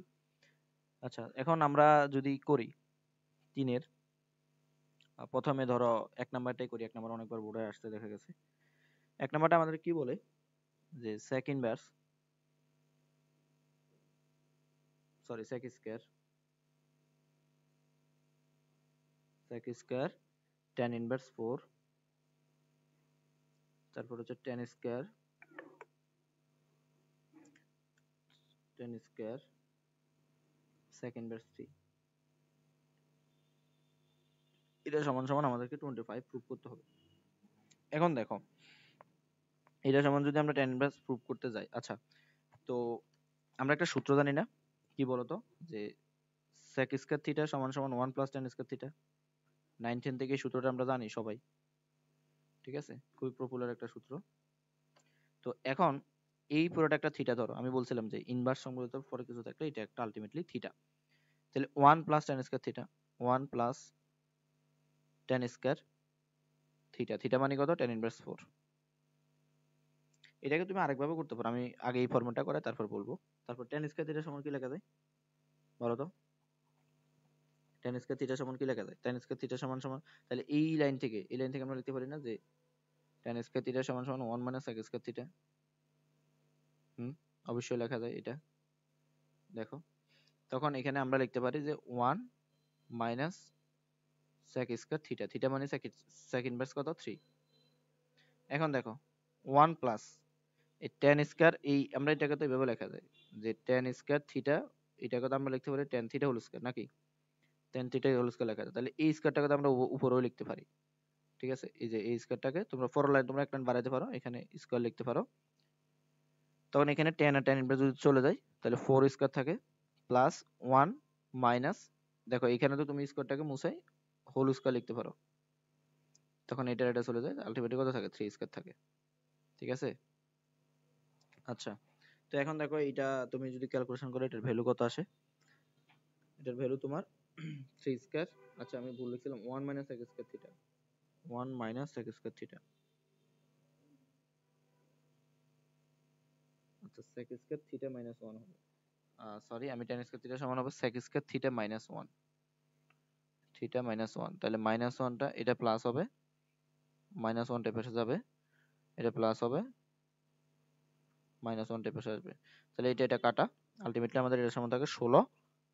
আচ্ছা এখন আমরা যদি করি তিনের, প্রথমে ধরো এক নাম্বারটাই করি, এক নাম্বার অনেকবার বোর্ডে আসতে দেখা গেছে। এক নাম্বারটা আমাদের কি বলে যে sec inverse, sorry sec square tan inverse 4, তারপর হচ্ছে tan স্কয়ার sec ইনভার্স 3, এটা সমান সমান আমাদেরকে 25 প্রুফ করতে হবে। এখন দেখো এটা সমান যদি আমরা tan ইনভার্স প্রুফ করতে যাই, আচ্ছা তো আমরা একটা সূত্র জানি না, কি বলতো, যে sec স্কয়ার থিটা সমান সমান 1 প্লাস tan স্কয়ার থিটা, 9 10 থেকে এই সূত্রটা আমরা জানি সবাই, ঠিক আছে, খুবই পপুলার একটা সূত্র। তো এখন এই পুরোটা একটা থিটা ধরো, আমি বলছিলাম যে ইনভার্স সম্বলিত পরে কিছু থাকলে এটা একটা আলটিমেটলি থিটা, তাহলে 1 plus tan square theta, 1 plus tan square theta, theta মানে কত tan ইনভার্স 4। এটাকে তুমি আরেকভাবে করতে পারো, আমি আগে এই ফর্মুলাটা করে তারপর বলবো। তারপর tan স্কয়ার থিটা সমান কি লেখা যায় বলো তো, tan স্কয়ার থিটা সমান কি লেখা যায়, tan স্কয়ার থিটা সমান সমান, তাহলে এই লাইন থেকে আমরা লিখতে পারি না যে tan স্কয়ার থিটা সমান সমান 1 মাইনাস sec স্কয়ার থিটা, অবশ্যই লেখা যায় এটা। দেখো তখন এখানে আমরা লিখতে পারি যে 1 minus sec square theta, theta মানে sec ইনভার্স কত 3। এখন দেখো 1 প্লাস এই tan স্কয়ার, এই আমরা এটাকে তো এভাবে লেখা যায় যে tan স্কয়ার থিটা, এটাকে তো আমরা লিখতে পারি tan থিটা হোল স্কয়ার নাকি, tan থিটা হোল স্কয়ার লেখা যায়, তাহলে এই স্কয়ারটাকে তো আমরা উপরেও লিখতে পারি, ঠিক আছে, এই যে এই স্কয়ারটাকে তোমরা ফর লাইন তোমরা এক লাইন বাড়াইতে পারো, এখানে স্কয়ার লিখতে পারো, তখন এখানে tan আর tan ইনভার্স যদি চলে যায় তাহলে 4 স্কয়ার থাকে প্লাস 1 মাইনাস, দেখো এখানে তো তুমি স্কয়ারটাকে মুছাই হোল স্কয়ার লিখতে পারো, তখন এটা চলে যায়, আলটিমেটলি কত থাকে 3 স্কয়ার থাকে, ঠিক আছে। আচ্ছা তো এখন দেখো এটা তুমি যদি ক্যালকুলেশন করো এটার ভ্যালু কত আসে, এটার ভ্যালু তোমার 3 স্কয়ার, আচ্ছা আমি ভুল লিখছিলাম 1 minus sec square theta, 1 minus sec square theta, আচ্ছা sec স্কয়ার থিটা মাইনাস 1 হবে, সরি আমি tan স্কয়ার থিটা সমান হবে sec square theta minus 1, theta minus 1, তাহলে মাইনাস 1টা এটা প্লাস হবে, মাইনাস 1টা পাশে যাবে, এটা প্লাস হবে, মাইনাস 1টা পাশে আসবে, তাহলে এটা কাটা, আলটিমেটলি আমাদের এটার সমান থাকে 16,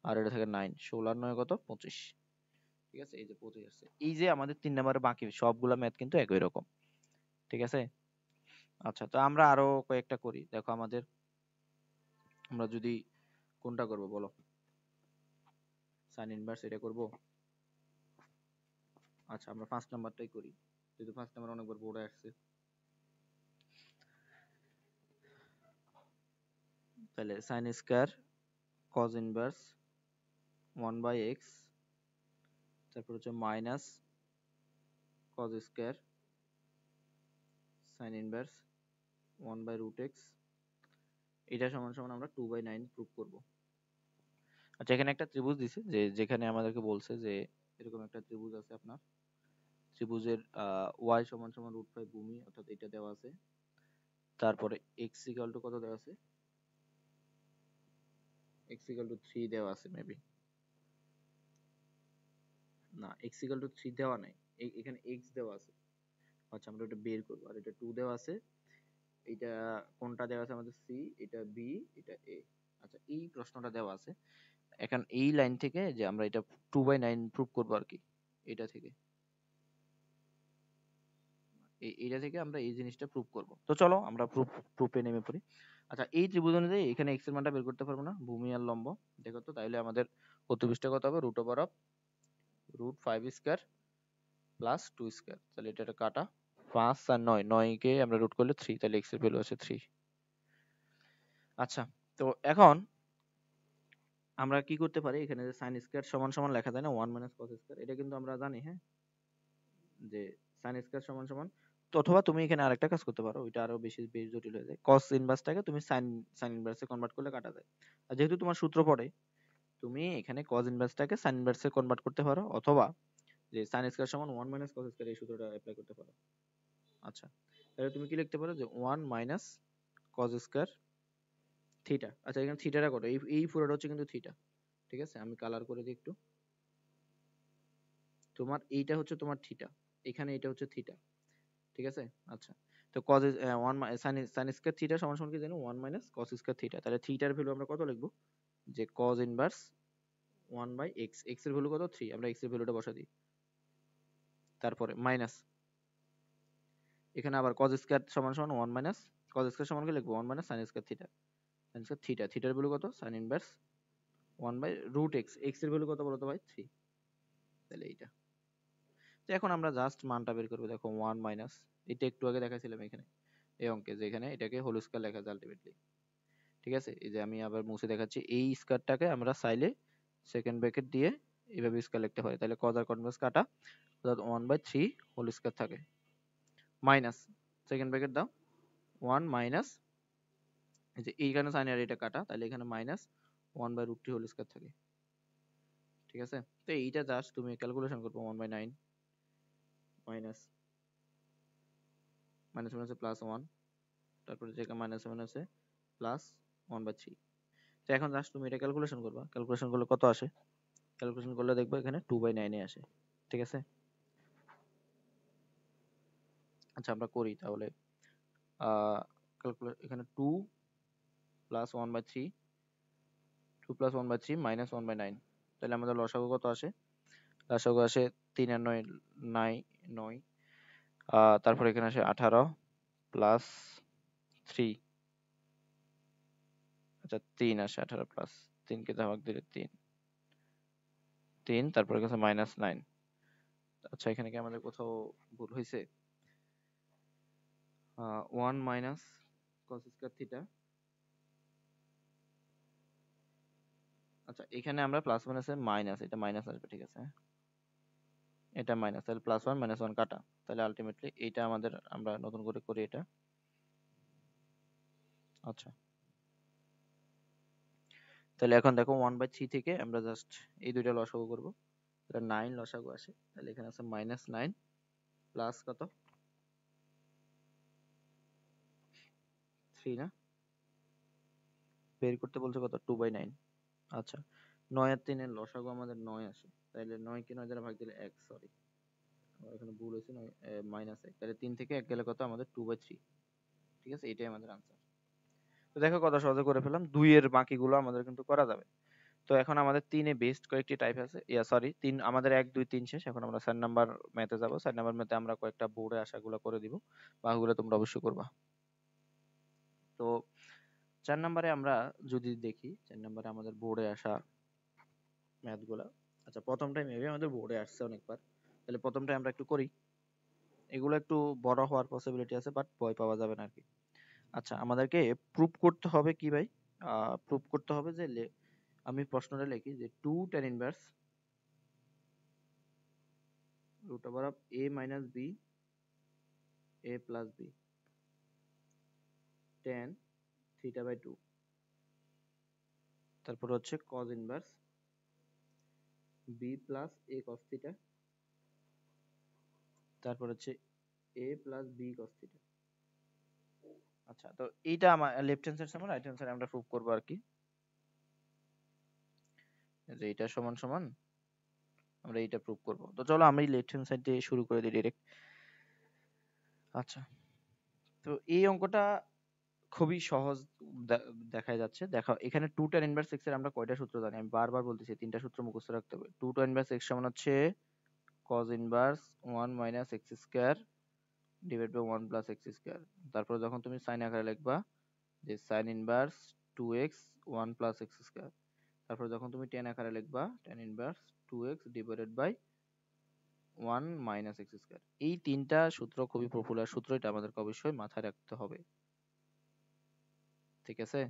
আর এটা থাকে 9, 16 আর 9 কত 25, ঠিক আছে, এই যে 25 আসছে। এই যে আমাদের 3 নম্বরে বাকি সবগুলা ম্যাথ কিন্তু একই রকম, ঠিক আছে। আচ্ছা তো আমরা আরো কয়েকটা করি, দেখো আমাদের আমরা যদি কোনটা করব বলো, সাইন ইনভার্স এটা করব, আচ্ছা আমরা 5 নাম্বারটাই করি, যেহেতু 5 নাম্বার অনেকবার বোর্ডে আসছে, তাহলে sine square cos inverse 1/x, তারপর হচ্ছে minus cos square sin inverse 1/√x এটা সমান সমান আমরা 2/9 প্রুফ করব। আচ্ছা এখানে একটা ত্রিভুজ দিছে যেখানে আমাদেরকে বলছে যে এরকম একটা ত্রিভুজ আছে আপনার, ত্রিভুজের y সমান সমান √5 ভূমি অর্থাৎ এটা দেওয়া আছে, তারপরে x ইকুয়াল টু কত দেওয়া আছে, x ইকুয়াল টু 3 দেওয়া আছে মেবি, না x ইকুয়াল টু 3 দেওয়া নাই, এখানে x দেওয়া আছে। আচ্ছা আমরা এটা বের করব, আর এটা 2 দেওয়া আছে, এটা কোনটা দেওয়া আছে আমাদের c, এটা b, এটা a। আচ্ছা এই প্রশ্নটা দেওয়া আছে, এখন এই লাইন থেকে যে আমরা এটা 2/9 প্রুফ করব আর কি, এটা থেকে এইটা থেকে আমরা এই জিনিসটা প্রুফ করব। তো চলো আমরা প্রুফে নেমে পড়ি। আচ্ছা এই ত্রিভুজ অনুযায়ী এখানে x এর মানটা বের করতে পারবো না, ভূমি আর লম্ব দেখো তো, তাইলে আমাদের অতিভুজটা কত হবে, √5 স্কয়ার প্লাস 2 স্কয়ার, তাহলে এটা কাটা 5 আর 9, 9 কে আমরা রুট করলে 3, তাহলে x এর ভ্যালু আছে 3। আচ্ছা তো এখন আমরা কি করতে পারি, এখানে যে sin স্কয়ার সমান সমান লেখা যায় না 1 cos স্কয়ার, এটা কিন্তু আমরা জানি হ্যাঁ, যে sin স্কয়ার সমান সমান, তো অথবা তুমি এখানে আরেকটা কাজ করতে পারো, ওইটা আরো বেশি বেশি জটিল হয়ে যায়, cos ইনভার্সটাকে তুমি sin ইনভার্সে কনভার্ট করলে কাটা যায়। আর যেহেতু তোমার সূত্র পড়ে, তুমি এখানে cos ইনভার্সটাকে sin ইনভার্সে কনভার্ট করতে পারো, অথবা যে sin স্কয়ার সমান 1 cos স্কয়ার এই সূত্রটা অ্যাপ্লাই করতে পারো। আচ্ছা তাহলে তুমি কি লিখতে পারো যে 1 cos স্কয়ার থিটা। আচ্ছা এখানে থিটাটা কত, এই পুরোটা হচ্ছে কিন্তু থিটা, ঠিক আছে আমি কালার করে দিই একটু, তোমার এইটা হচ্ছে তোমার থিটা, এখানে এটা হচ্ছে থিটা, ঠিক আছে। আচ্ছা তো cos sin স্কয়ার থিটা সমান সমান কি জানো, 1 cos স্কয়ার থিটা, তাহলে থিটার ভ্যালু আমরা কত লিখবো, যে cos ইনভার্স 1/x, x এর ভ্যালু কত 3, আমরা x এর ভ্যালুটা বসা দিই, তারপরে মাইনাস এখানে আবার cos স্কয়ার সমান সমান 1 cos স্কয়ার সমান কি লিখবো, 1 sin square theta, sin square theta, থিটার ভ্যালু কত, sin ইনভার্স 1/√x, x এর ভ্যালু কত বলো তো ভাই 3, তাহলে এইটা। তো এখন আমরা জাস্ট মানটা বের করবো, দেখো 1 এটা একটু আগে দেখাছিলাম এখানে এই অঙ্কে, যেখানে এটাকে হোল স্কয়ার লেখা যায় আলটিমেটলি, ঠিক আছে। এই যে আমি আবার মুছে দেখাচ্ছি, এই স্কয়ারটাকে আমরা চাইলে সেকেন্ড ব্র্যাকেট দিয়ে এইভাবে স্কয়ার লিখতে পারি, তাহলে cos আর কনভার্স কাটা, অর্থাৎ 1/3 হোল স্কয়ার থাকে, মাইনাস সেকেন্ড ব্র্যাকেট দাও 1 মাইনাস, এই যে এইখানে সাইন আর এটা কাটা, তাহলে এখানে মাইনাস 1/√3 হোল স্কয়ার থাকে, ঠিক আছে। তো এইটা জাস্ট তুমি ক্যালকুলেশন করবে, 1/9 মাইনাস মাইনাস মাইনাসে প্লাস 1, তারপরে যেখানে মাইনাস মাইনাসে প্লাস 1/3। তো এখন জাস্ট তুমি এটা ক্যালকুলেশন করবা, ক্যালকুলেশন করলে কত আসে, ক্যালকুলেশন করলে দেখবো এখানে 2/9 এ আসে, ঠিক আছে। আচ্ছা আমরা করি তাহলে, এখানে 2 প্লাস 1/3, 2 প্লাস 1/3 মাইনাস 1/9, তাহলে আমাদের লসাগু কত আসে, লসাগু আসে 3 আর 9 9 9, তারপর এখানে আসে 18 প্লাস 3, আচ্ছা 3 আসে 18 প্লাস 3 কে ধামাক দিলে 3 3, তারপর কাছে -9। আচ্ছা এখানে কি আমাদের কোথাও ভুল হয়েছে, 1 cos স্কয়ার থিটা, আচ্ছা এখানে আমরা প্লাস মাইনাসে মাইনাস, এটা মাইনাস আসবে, ঠিক আছে, এটা মাইনাস, তাহলে +1 -1 কাটা, তাহলে আলটিমেটলি এটা আমাদের, আমরা নতুন করে করি এটা। আচ্ছা তাহলে এখন দেখো 1/3 থেকে আমরা জাস্ট এই দুইটা লসাগু করব, তাহলে 9 লসাগু আসে, তাহলে এখানে আছে -9 প্লাস কত 3 না, বের করতে বলছে কত 2/9। আচ্ছা 9 আর 3 এর লসাগু আমাদের 9 আসে, তাহলে 9 কে 9 দ্বারা ভাগ দিলে 1, সরি আমার এখানে ভুল হয়েছে, -1, তাহলে 3 থেকে 1 গেলে কত আমাদের 2/3, ঠিক আছে, এটাই আমাদের আনসার। তো দেখো কত সহজে করে ফেললাম, 2 এর বাকিগুলো আমাদের কিন্তু করা যাবে। তো এখন আমাদের 3 এ বেস্ট কয়েকটি টাইপ আছে, সরি 3 আমাদের 1 2 3 শেষ, এখন আমরা 4 নাম্বার ম্যাথে যাব। 4 নাম্বার ম্যাথে আমরা কয়েকটা বোর্ডে আসাগুলো করে দিব, বাকিগুলো তোমরা অবশ্যই করবা। তো 4 নাম্বারে আমরা যদি দেখি, 4 নাম্বারে আমাদের বোর্ডে আসা ম্যাথগুলা, আচ্ছা প্রথমটাই মেবি আমাদের বোর্ডে আসছে অনেকবার, তাহলে প্রথমটাই আমরা একটু করি, এগুলো একটু বড় হওয়ার পসিবিলিটি আছে বাট ভয় পাওয়া যাবে না আর কি। আচ্ছা আমাদেরকে প্রুফ করতে হবে কি ভাই, প্রুফ করতে হবে যে আমি প্রশ্নটা লিখি যে 2 tan inverse root over of a minus b a plus b tan theta by 2, তারপর হচ্ছে cos inverse b plus a cos theta, তারপর হচ্ছে a plus b cos theta. আচ্ছা, তো এইটা আমার লেফট হ্যান্ড সাইড সমান রাইট হ্যান্ড সাইড আমরা প্রুভ করবো আর কি, যে এটা সমান সমান আমরা এইটা প্রুভ করব। তো চলো আমি লেফট হ্যান্ড সাইড দিয়ে শুরু করে দিই ডাইরেক্ট। আচ্ছা, তো এই অঙ্কটা খুবই সহজ দেখা যাচ্ছে। দেখো এখানে 2 tan ইনভার্স x এর আমরা কয়টা সূত্র জানি? আমি বারবার বলতেছি তিনটা সূত্র মুখস্থ রাখতে হবে। 2 tan ইনভার্স x সমান হচ্ছে cos inverse 1 minus x square divide by 1 plus x square. তারপর যখন তুমি সাইন আকারে লিখবা যে sin inverse 2x 1 plus x square. তারপর যখন তুমি tan আকারে লিখবা tan inverse 2x divided by 1 minus x square. এই তিনটা সূত্র খুবই পপুলার সূত্র, এটা আমাদেরকে অবশ্যই মাথায় রাখতে হবে। ঠিক আছে,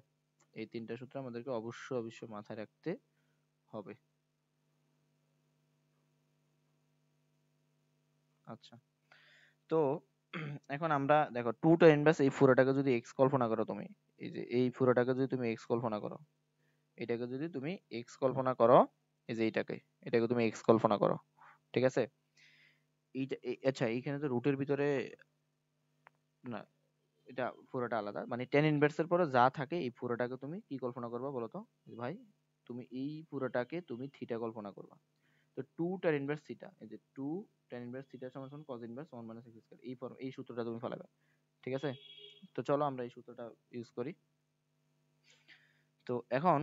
এই তিনটা সূত্র আমাদেরকে অবশ্যই মাথায় রাখতে হবে। আচ্ছা, তো এখন আমরা দেখো 2 tan ইনভার্স এই পুরোটাকে যদি x কল্পনা করো তুমি, এই যে এই পুরোটাকে যদি তুমি x কল্পনা করো, এটাকে যদি তুমি x কল্পনা করো, এই যে এটাকে তুমি x কল্পনা করো, ঠিক আছে? এইটা আচ্ছা, এইখানে তো রুটের ভিতরে না, এটা পুরোটা আলাদা, মানে tan ইনভার্স এর পরে যা থাকে এই পুরোটাকে তুমি কি কল্পনা করবা বলো তো ভাই? তুমি এই পুরোটাকে তুমি থিটা কল্পনা করবা। তো 2 tan ইনভার্স থিটা, এই যে 2 tan ইনভার্স থিটা সমান সমান cos inverse 1 minus x square, এই সূত্রটা তুমি ফলাবে। ঠিক আছে, তো চলো আমরা এই সূত্রটা ইউজ করি। তো এখন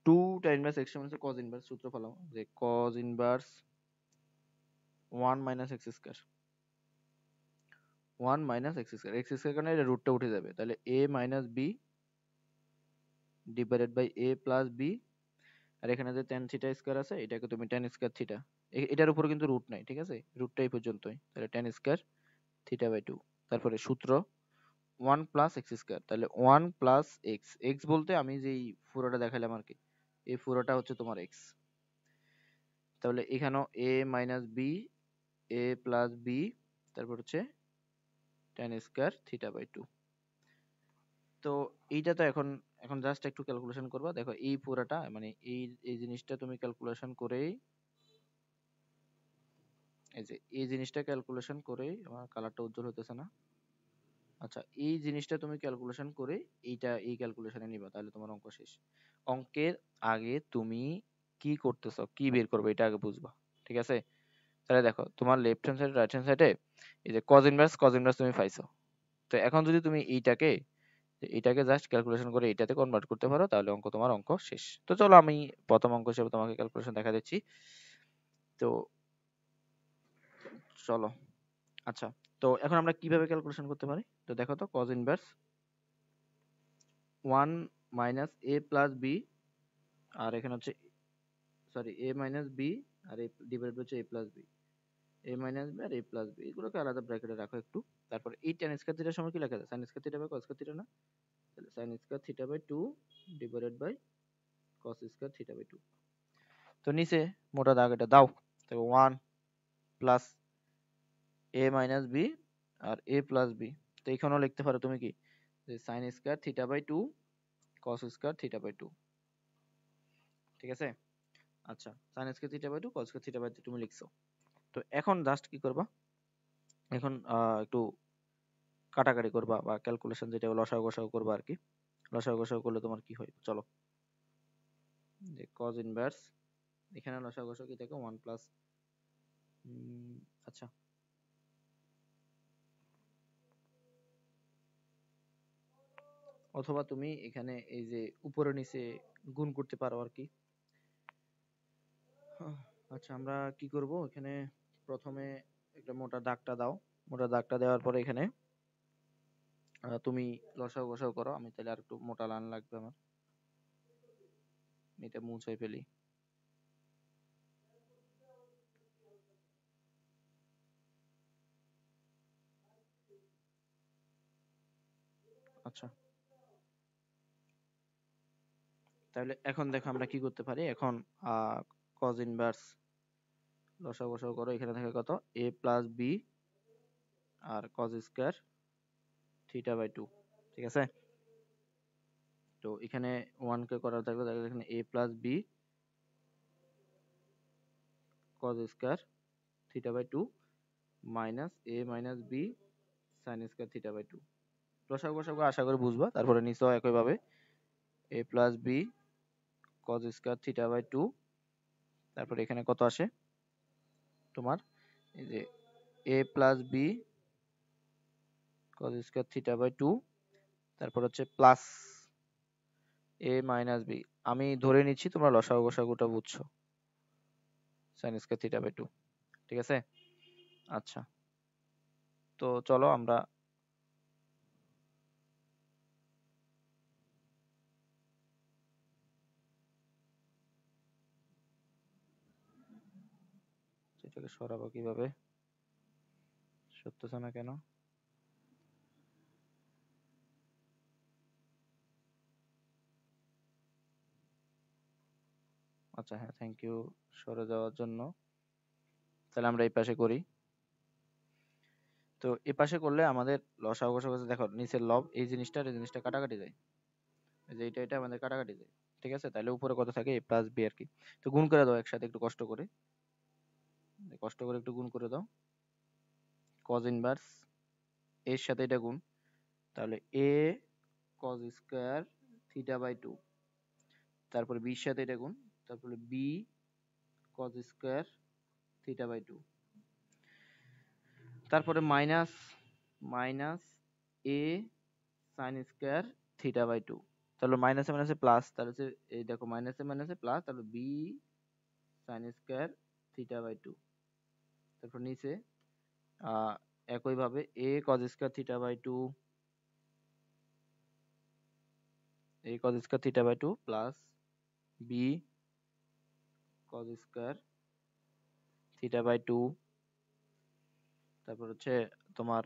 2 tan ইনভার্স x সমান cos ইনভার্স, সূত্র ফলাও যে cos inverse 1 minus x square, 1 minus x square, x square কারণে এটা রুটটা উঠে যাবে, তাহলে a minus b divided by a plus b, আর এখানে যে tan থিটা স্কয়ার আছে এটাকে তুমি tan স্কয়ার থিটা, এটার উপর কিন্তু রুট নাই, ঠিক আছে, রুটটা এই পর্যন্তই, তাহলে tan স্কয়ার থিটা বাই 2। তারপরে সূত্র 1 প্লাস x স্কয়ার, তাহলে 1 প্লাস x, x বলতে আমি যেই পুরোটা দেখালাম আর কি, এই পুরোটা হচ্ছে তোমার x। তাহলে এখানেও a minus b a plus b, তারপর হচ্ছে tan স্কয়ার থিটা বাই 2। তো এইটা তো এখন এখন জাস্ট একটু ক্যালকুলেশন করবা। দেখো এই পুরাটা মানে এই জিনিসটা তুমি ক্যালকুলেশন করেই, এই যে এই জিনিসটা ক্যালকুলেশন করেই, আমার কালারটা উজ্জ্বল হতেছে না। আচ্ছা, এই জিনিসটা তুমি ক্যালকুলেশন করে এই ক্যালকুলেশনে নিবা, তাহলে তোমার অঙ্ক শেষ। অঙ্কের আগে তুমি কি করতেছো, কি বের করবে এটা আগে বুঝবা। ঠিক আছে, তাহলে দেখো তোমার left hand side right hand সাইডে এই যে cos ইনভার্স তুমি পাইছো। তো এখন যদি তুমি এইটাকে জাস্ট ক্যালকুলেশন করে এইটাতে কনভার্ট করতে পারো, তাহলে তোমার অঙ্ক শেষ। তো চলো আমি প্রথম অঙ্ক হিসেবে তোমাকে ক্যালকুলেশন দেখা দিচ্ছি। তো চলো, আচ্ছা, তো এখন আমরা কিভাবে ক্যালকুলেশন করতে পারি? তো দেখো তো cos inverse 1 minus a plus b, আর এখানে হচ্ছে সরি a মাইনাস b, আর a ডিভাইড হচ্ছে a plus b, a minus b আর a প্লাস b, এগুলোকে আলাদা ব্র্যাকেটে রাখো একটু। তারপর এই tan স্কয়ার থিটার সময় কি লেখা যায়? sin square theta by cos square theta না, তাহলে sin square theta by 2 divided by cos square theta by 2। তো নিচে মোটা দাগ এটা দাও, তো 1 প্লাস a মাইনাস b আর a প্লাস b। তো এখানেও লিখতে পারো তুমি কি, যে sin square theta by 2 cos square theta by 2। ঠিক আছে, আচ্ছা, sin square theta by 2 cos square theta by 2 তুমি লিখছো। তো এখন জাস্ট কি করবা, এখন একটু কাটাকাটি করবা বা ক্যালকুলেশন যেটা লসাগু গসাগু করবা আর কি। লসাগু গসাগু করলে তোমার কি হয় চলো, যে cos ইনভার্স, এখানে লসাগু গসাগু কি থাকে 1 প্লাস, আচ্ছা অথবা তুমি এখানে এই যে উপরে নিচে গুণ করতে পারো আর কি। আচ্ছা, আমরা কি করব, এখানে প্রথমে একটা মোটা দাগটা দাও, মোটা দাগটা দেওয়ার পরে এখানে তুমি লসাগু গসাগু করো। আমি তাহলে আর একটু মোটা লাইন লাগবে আমার, এটা মুছে ফেলি। আচ্ছা, তাহলে এখন দেখো আমরা কি করতে পারি। এখন cos ইনভার্স লসাগু গসাগু করো, এখানে থাকে কত a প্লাস বি আর cos স্কয়ার থিটা বাই 2, ঠিক আছে। তো এখানে 1 কে করা থাকবে, তাহলে এখানে a plus b cos square theta by 2 minus a minus b sin square theta by 2। লসাগু গসাগু আশা করি বুঝবা। তারপরে নিচেও একইভাবে a plus b cos square theta by 2, তারপরে এখানে কত আসে তোমার এই যে a plus b cos square theta by 2, তারপর হচ্ছে প্লাস a মাইনাস বি, আমি ধরে নিচ্ছি তোমরা লসাগু গসাগুটা বুঝছো, sin স্কয়ার থিটা বাই 2, ঠিক আছে। আচ্ছা, তো চলো আমরা এটাকে সরাবো কিভাবে, সরতেছে না কেন? আচ্ছা হ্যাঁ, থ্যাংক ইউ সরে যাওয়ার জন্য। তাহলে আমরা এই পাশে করি। তো এই পাশে করলে আমাদের লসাগু গসাগু দেখো নিচের লব এই জিনিসটা আর এই জিনিসটা কাটাকাটি যায়, এই যে এটা আমাদের কাটাকাটি যায়, ঠিক আছে। তাহলে উপরে কত থাকে a প্লাস বি আর কি। তো গুণ করে দাও একসাথে একটু কষ্ট করে, একটু গুণ করে দাও। cos ইনভার্স এর সাথে এটা গুণ, তাহলে a cos square theta by 2, তারপরে b এর সাথে এটা গুণ, তারপরে b cos square theta by 2, তারপরে minus minus a sin square theta by 2, তাহলে মাইনাসে মাইনাসে প্লাস, তাহলে হচ্ছে এই দেখো মাইনাসে মাইনাসে প্লাস, তাহলে b sin square theta by 2, তারপর নিচে একইভাবে a cos square theta by 2, a cos square theta by 2 plus b cos square theta by 2, তারপর হচ্ছে তোমার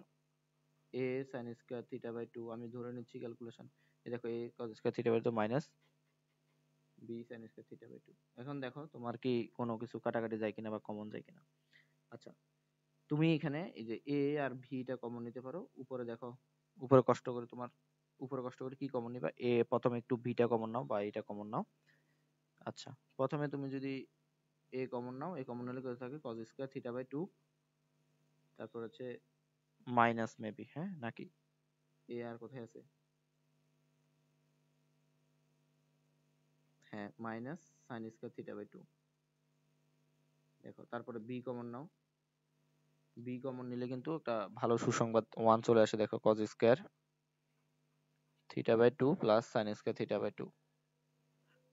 a sin square theta by 2, আমি ধরে নিচ্ছি ক্যালকুলেশন, এই দেখো a cos square theta by 2 minus b sin square theta by 2। এখন দেখো তোমার কি কোনো কিছু কাটাকাটি যায় কিনা বা কমন যায় কিনা। আচ্ছা, তুমি এখানে এই যে a আর v টা কমন নিতে পারো। উপরে দেখো, উপরে কষ্ট করে তোমার উপরে কষ্ট করে কি কমন নিবা, a প্রথমে একটু v টা কমন নাও বা এটা কমন নাও। আচ্ছা, প্রথমে তুমি যদি a common now, a common নিলে কত থাকে cos স্কয়ার থিটা বাই 2, তারপর হচ্ছে মাইনাস মেবি, হ্যাঁ নাকি a আর কোথায় আছে, হ্যাঁ minus sin square theta by 2, দেখো তারপরে b কমন নাও, b কমন নিলে কিন্তু একটা ভালো সুসংবাদ 1 চলে আসে, দেখো cos square theta by 2 plus sin square theta by 2।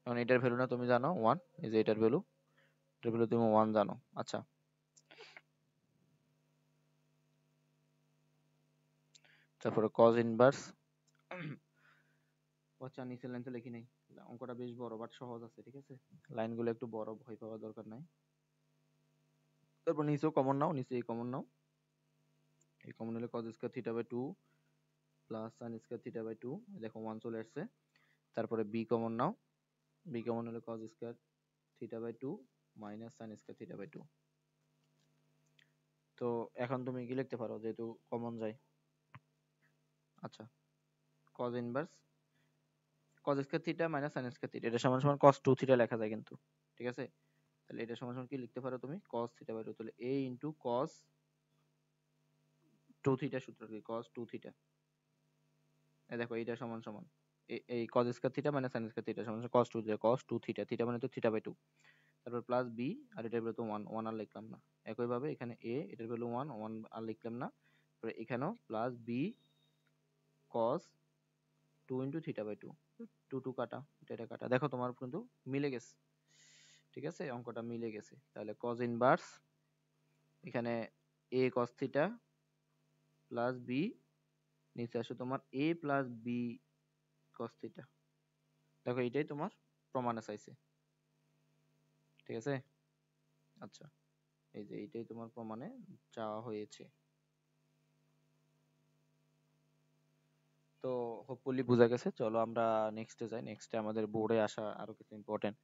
এখন এটার ভ্যালু না তুমি জানো 1, এই যে এটার ভ্যালু তুমি 1 জানো। আচ্ছা, তারপরে cos ইনভার্স, আচ্ছা নিচের লাইন তো লিখি নাই, অঙ্কটা বেশ বড় বাট সহজ আছে, ঠিক আছে, লাইনগুলো একটু বড়, ভয় পাওয়ার দরকার নাই। তারপর নিচেও কমন নাও, নিচে এই কমন নাও, এই কমন হলে cos square theta by 2 plus sin square theta by 2, দেখো 1 চলে আসছে। তারপরে b কমন নাও, b কমন হলে cos square theta by 2 minus sin square theta by 2। তো এখন তুমি কি লিখতে পারো যেহেতু কমন যায়। আচ্ছা, cos inverse cos square theta minus sin square theta, এটা সমান সমান cos 2 থিটা লেখা যায় কিন্তু, ঠিক আছে। তাহলে এটা সমান সমান কি লিখতে পারো তুমি cos থিটা বাই 2, তাহলে a ইনটু cos 2 থিটা, সূত্র কি cos 2 থিটা, এই দেখো এইটা সমান সমান এই cos square theta minus sin square theta সমান সমান cos 2 theta, cos 2 theta, theta মানে তো থিটা বাই 2, তারপর প্লাস b, আর এটার ভ্যালু তো 1, 1 আর লিখলাম না। একইভাবে এখানে a, এটার ভ্যালু 1, 1 আর লিখলাম না। তারপরে এখানেও plus b cos 2 into theta by 2, 2 2 কাটা, এটা কাটা, দেখো তোমার কিন্তু মিলে গেছে, ঠিক আছে, অঙ্কটা মিলে গেছে। তাহলে cos ইনভার্স এখানে a cos theta plus b, নিচে আসে তোমার a plus b cos theta, দেখো এটাই তোমার প্রমাণে চাইছে, ঠিক আছে। আচ্ছা, এই যে এইটাই তোমার প্রমাণে চাওয়া হয়েছে। তো হোপফুলি বোঝা গেছে। চলো আমরা নেক্সটে যাই। নেক্সটে আমাদের বোর্ডে আসা আরো কিছু ইম্পর্টেন্ট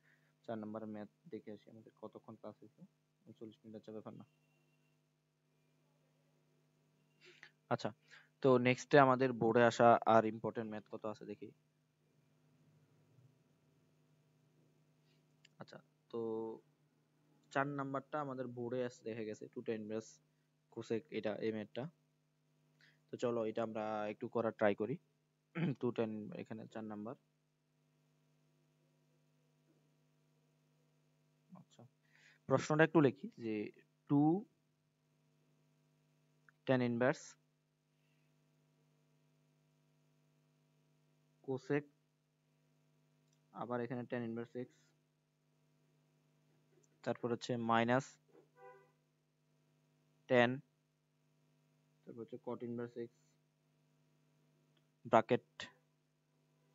4 নম্বরের ম্যাথ দেখে আসি, আমাদের কতক্ষণ ক্লাস হয়েছে। 39 মিনিট, আচ্ছা ব্যাপার না। আচ্ছা, তো নেক্সটে আমাদের বোর্ডে আসা আর ইম্পর্টেন্ট ম্যাথ কত আছে দেখি। আচ্ছা, তো 4 নাম্বারটা আমাদের বোর্ডে আছে দেখা গেছে, 2 ইনভার্স কোসেক, এটা এই ম্যাথটা। তো চলো এটা আমরা একটু করার ট্রাই করি। 2 এখানে 4 নাম্বার। আচ্ছা, প্রশ্নটা একটু লিখি যে 2 tan ইনভার্স কোসেক, আবার এখানে tan ইনভার্স x, তারপর হচ্ছে মাইনাস tan, তারপর হচ্ছে cot inverse x, bracket,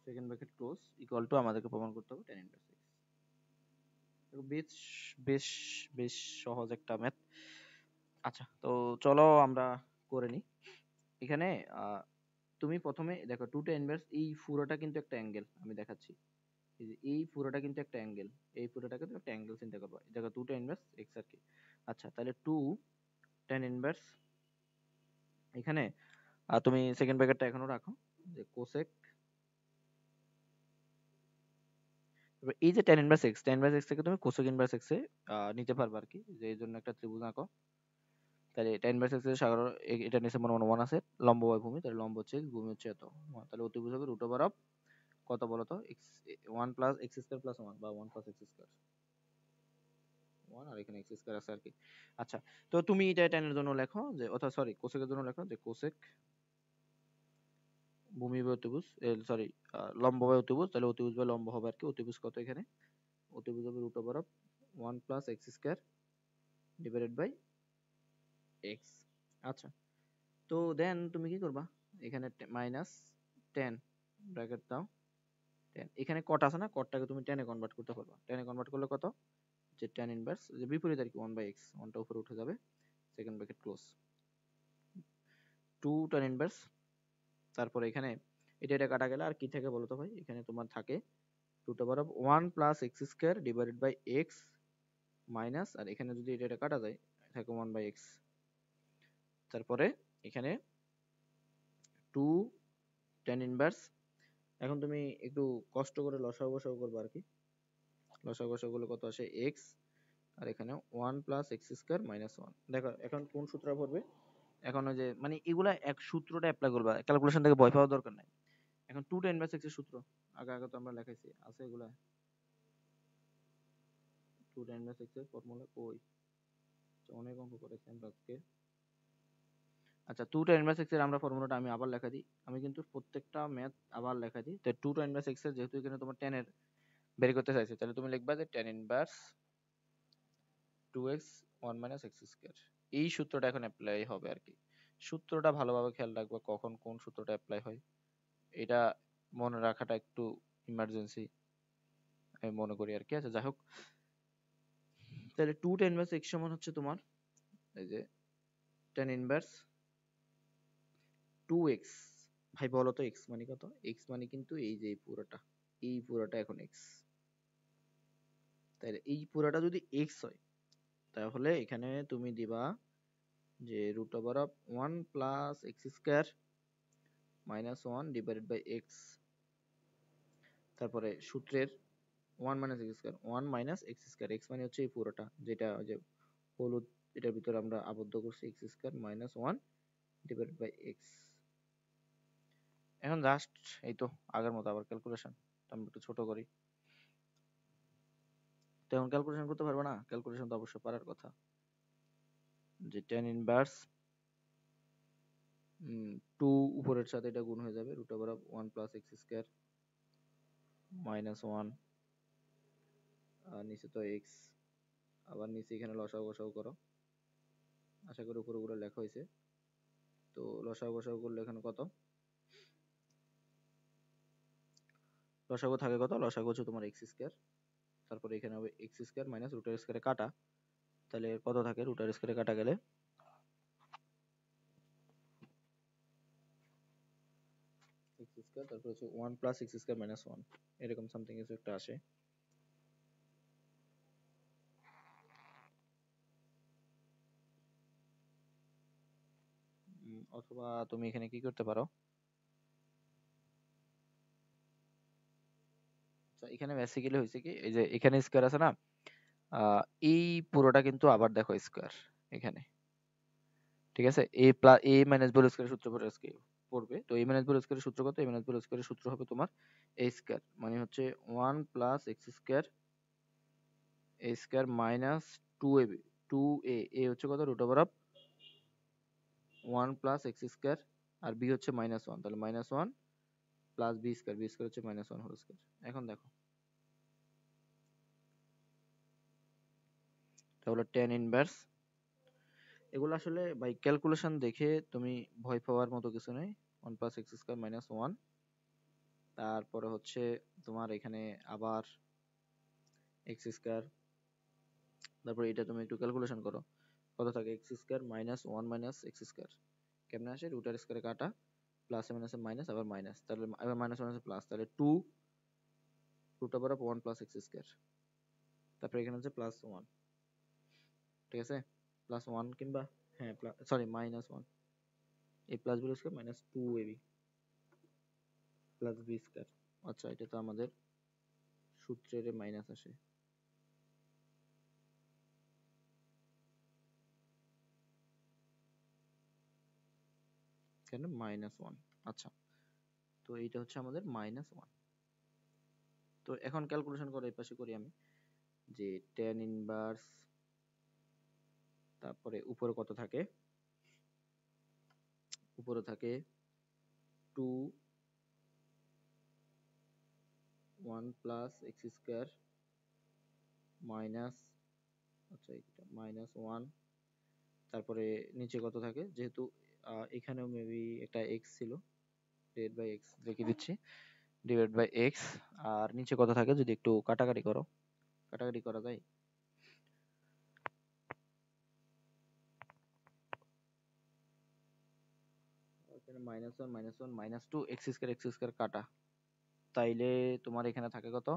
second bracket close, equal to আমাদেরকে প্রমাণ করতে হবে tan ইনভার্স x। বেশ বেশ বেশ সহজ একটা ম্যাথ। আচ্ছা, তো চলো আমরা করে নিই। এখানে তুমি প্রথমে দেখো 2 tan ইনভার্স, এই পুরোটা কিন্তু একটা অ্যাঙ্গেল, আমি দেখাচ্ছি। এই যে এই পুরোটা কিন্তু একটা অ্যাঙ্গেল, এই পুরোটাকে তুমি একটা অ্যাঙ্গেল চিন্তা করবা, দেখো 2 tan ইনভার্স x আর কি। আচ্ছা, তাহলে 2 tan ইনভার্স, এখানে তুমি সেকেন্ড ব্র্যাকেটটা এখনো রাখো, যে কোসেক, এই যে tan inverse x, tan inverse x থেকে তুমি কোসেক ইনভার্স x এ নিতে পারবে আর কি, যে এই জন্য একটা ত্রিভুজ আঁকো। তাহলে tan ইনভার্স x এর সাধারণ এটা নিচে মনে মনে 1 আছে, লম্ব বাই ভূমি, তাহলে লম্ব হচ্ছে x, ভূমি হচ্ছে এত। তাহলে অতিভুজ হবে রুট ওভার অফ কত বলো তো, x 1 plus x square plus 1, বা 1 প্লাস x স্কয়ার 1, আর এখানে x স্কয়ার আছে আর কি। আচ্ছা, তো তুমি এটা tan এর জন্য লেখো যে, অর্থাৎ সরি কোসেকের জন্য লেখো যে কোসেক ভূমি বাই অতিভুজ, সরি লম্ব বাই অতিভুজ, তাহলে অতিভুজ বাই লম্ব হবে আর কি। অতিভুজ কত এখানে, অতিভুজ হবে root over of 1 plus x square divided by x। আচ্ছা, তো দেন তুমি কি করবা, এখানে মাইনাস 10 ব্র্যাকেট দাও 10, এখানে কট আছে না, কটটাকে তুমি 10 এ কনভার্ট করতে পারবা। 10 এ কনভার্ট করলে কত, যে tan ইনভার্স, যে বিপরীত আর কি, 1 বাই x, 1 টা উপরে উঠে যাবে, second bracket close, 2 tan inverse, তারপরে এখানে এটা কাটা গেলে আর কি থাকে বলো তো ভাই, এখানে তোমার থাকে root over of 1 plus x square divided by x minus, আর এখানে যদি এটা কাটা যায় থাকে 1 বাই x, তারপরে এখানে 2 tan ইনভার্স। এখন তুমি একটু কষ্ট করে লসাগু গসাগু করবে আর কি, লসাগু গসাগু করলে কত আসে x, আর এখানে 1 প্লাস x স্কয়ার মাইনাস 1। দেখো এখন কোন সূত্র পড়বে, এখন ওই যে মানে এগুলা এক সূত্রটা অ্যাপ্লাই করবা, ক্যালকুলেশন থেকে ভয় পাওয়ার দরকার নাই। এখন 2 tan ইনভার্স x এর সূত্র আগে আগে তো আমরা লেখাইছি, আছে এগুলা। 2 tan ইনভার্স x এর ফর্মুলা কই, অনেক অঙ্ক করেছি আমরা আজকে। আচ্ছা, 2 tan ইনভার্স x এর আমরা ফর্মুলাটা আমি আবার লেখা দিই, আমি কিন্তু প্রত্যেকটা ম্যাথ আবার লেখা দিই। তো 2 tan ইনভার্স x এর যেহেতু এখানে তোমার tan এর বের করতে চাইছে, তাহলে তুমি লিখবা যে tan inverse 2x 1 minus x square, এই সূত্রটা এখন অ্যাপ্লাই হবে আর কি। সূত্রটা ভালোভাবে খেয়াল রাখবা, কখন কোন সূত্রটা অ্যাপ্লাই হয়, এটা মনে রাখাটা একটু ইমার্জেন্সি আমি মনে করি আর কি। আচ্ছা যাই হোক, তাহলে 2 tan ইনভার্স x সমান হচ্ছে তোমার এই যে tan ইনভার্স 2x। ভাই বলো তো x মানে কত, x মানে কিন্তু এই যে এই পুরোটা এখন x, তাহলে এই পুরোটা যদি x হয়, তাহলে এখানে তুমি দিবা যে root over of 1 plus x square minus 1 divided by x, তারপরে সূত্রের 1 minus x square, 1 minus x square, x মানে হচ্ছে এই পুরোটা, যেটা ওই যে হলুদ এটার ভিতরে আমরা আবদ্ধ করছি, x square minus 1 divided by x। এখন জাস্ট এই তো আগের মতো আবার ক্যালকুলেশন, আমরা একটু ছোট করি। তো এখন ক্যালকুলেশন করতে পারবে না, ক্যালকুলেশন তো অবশ্যই পারার কথা, যে tan ইনভার্স 2 উপরের সাথে এটা গুণ হয়ে যাবে, root over of 1 plus x square minus 1, আর নিচে তো x, আবার নিচে এখানে লসাগু গসাগু করো, আশা করি উপরে উপরে লেখা হয়েছে। তো লসাগু গসাগু করলে এখানে কত, লসাগু থাকে কত, লসাগু হচ্ছে তোমার x স্কয়ার, তারপরে এখানে হবে x স্কয়ার মাইনাস রুটের স্কয়ারে কাটা, তাহলে কত থাকে, রুটের স্কয়ারে কাটা গেলে x স্কয়ার, তারপর হচ্ছে 1 প্লাস x স্কয়ার মাইনাস 1, এরকম সামথিং কিছু একটা আসে। অথবা তুমি এখানে কি করতে পারো, আচ্ছা এখানে বেসিক্যালি হয়েছে কি, এই যে এখানে স্কয়ার আছে না, আহ, এই পুরোটা কিন্তু আবার দেখো স্কয়ার এখানে, ঠিক আছে। এ মাইনাস বি স্কয়ারের সূত্র পরে আজকে পড়বে। তো এ মাইনাস বি স্কয়ারের সূত্র কত? এ মাইনাস বি স্কয়ারের সূত্র হবে তোমার এ স্কয়ার, মানে হচ্ছে 1 plus x square, a square minus 2ab, 2a, a হচ্ছে কত? Root over of 1 plus x square, আর বি হচ্ছে -1, তাহলে -1 plus b square, b square হচ্ছে -1 হোল স্কয়ার। এখন দেখো তাহলে tan ইনভার্স, এগুলো আসলে বাই ক্যালকুলেশন দেখে তুমি ভয় পাওয়ার মতো কিছু নেই। 1 প্লাস এক্স স্কয়ার -1, তারপরে হচ্ছে তোমার এখানে আবার এক্স স্কয়ার, তারপরে এটা তুমি একটু ক্যালকুলেশন করো, কত থাকে? X square -1 minus x square কেমনে আসে? রুটের স্কয়ারে কাটা, প্লাসে মাইনাসে মাইনাস, আবার মাইনাস, তাহলে আবার মাইনাস মাইনাসে প্লাস, তাহলে 2 root over of 1 plus x square, তারপরে এখানে হচ্ছে +1, ঠিক আছে, +1 কিংবা হ্যাঁ সরি -1, এই plus b square minus 2ab plus b square. আচ্ছা এটা তো আমাদের সূত্রের মাইনাস আসে, কেন -1? আচ্ছা, তো এইটা হচ্ছে আমাদের -1। তো এখন ক্যালকুলেশন করে এই পাশে করি আমি, যে tan ইনভার্স, তারপরে উপরে কত থাকে? উপরে থাকে 2 1 প্লাস এক্স স্কয়ার মাইনাস, আচ্ছা এটা -1, তারপরে নিচে কত থাকে? যেহেতু এখানেও মেবি একটা এক্স ছিল, ডিভাইড বাই এক্স লিখে দিচ্ছি, ডিভাইড বাই এক্স। আর নিচে কত থাকে যদি একটু কাটাকাটি করো, কাটাকাটি করা যায়? এখানে -1 -2 এক্স স্কয়ার কাটা, তাইলে তোমার এখানে থাকে কত?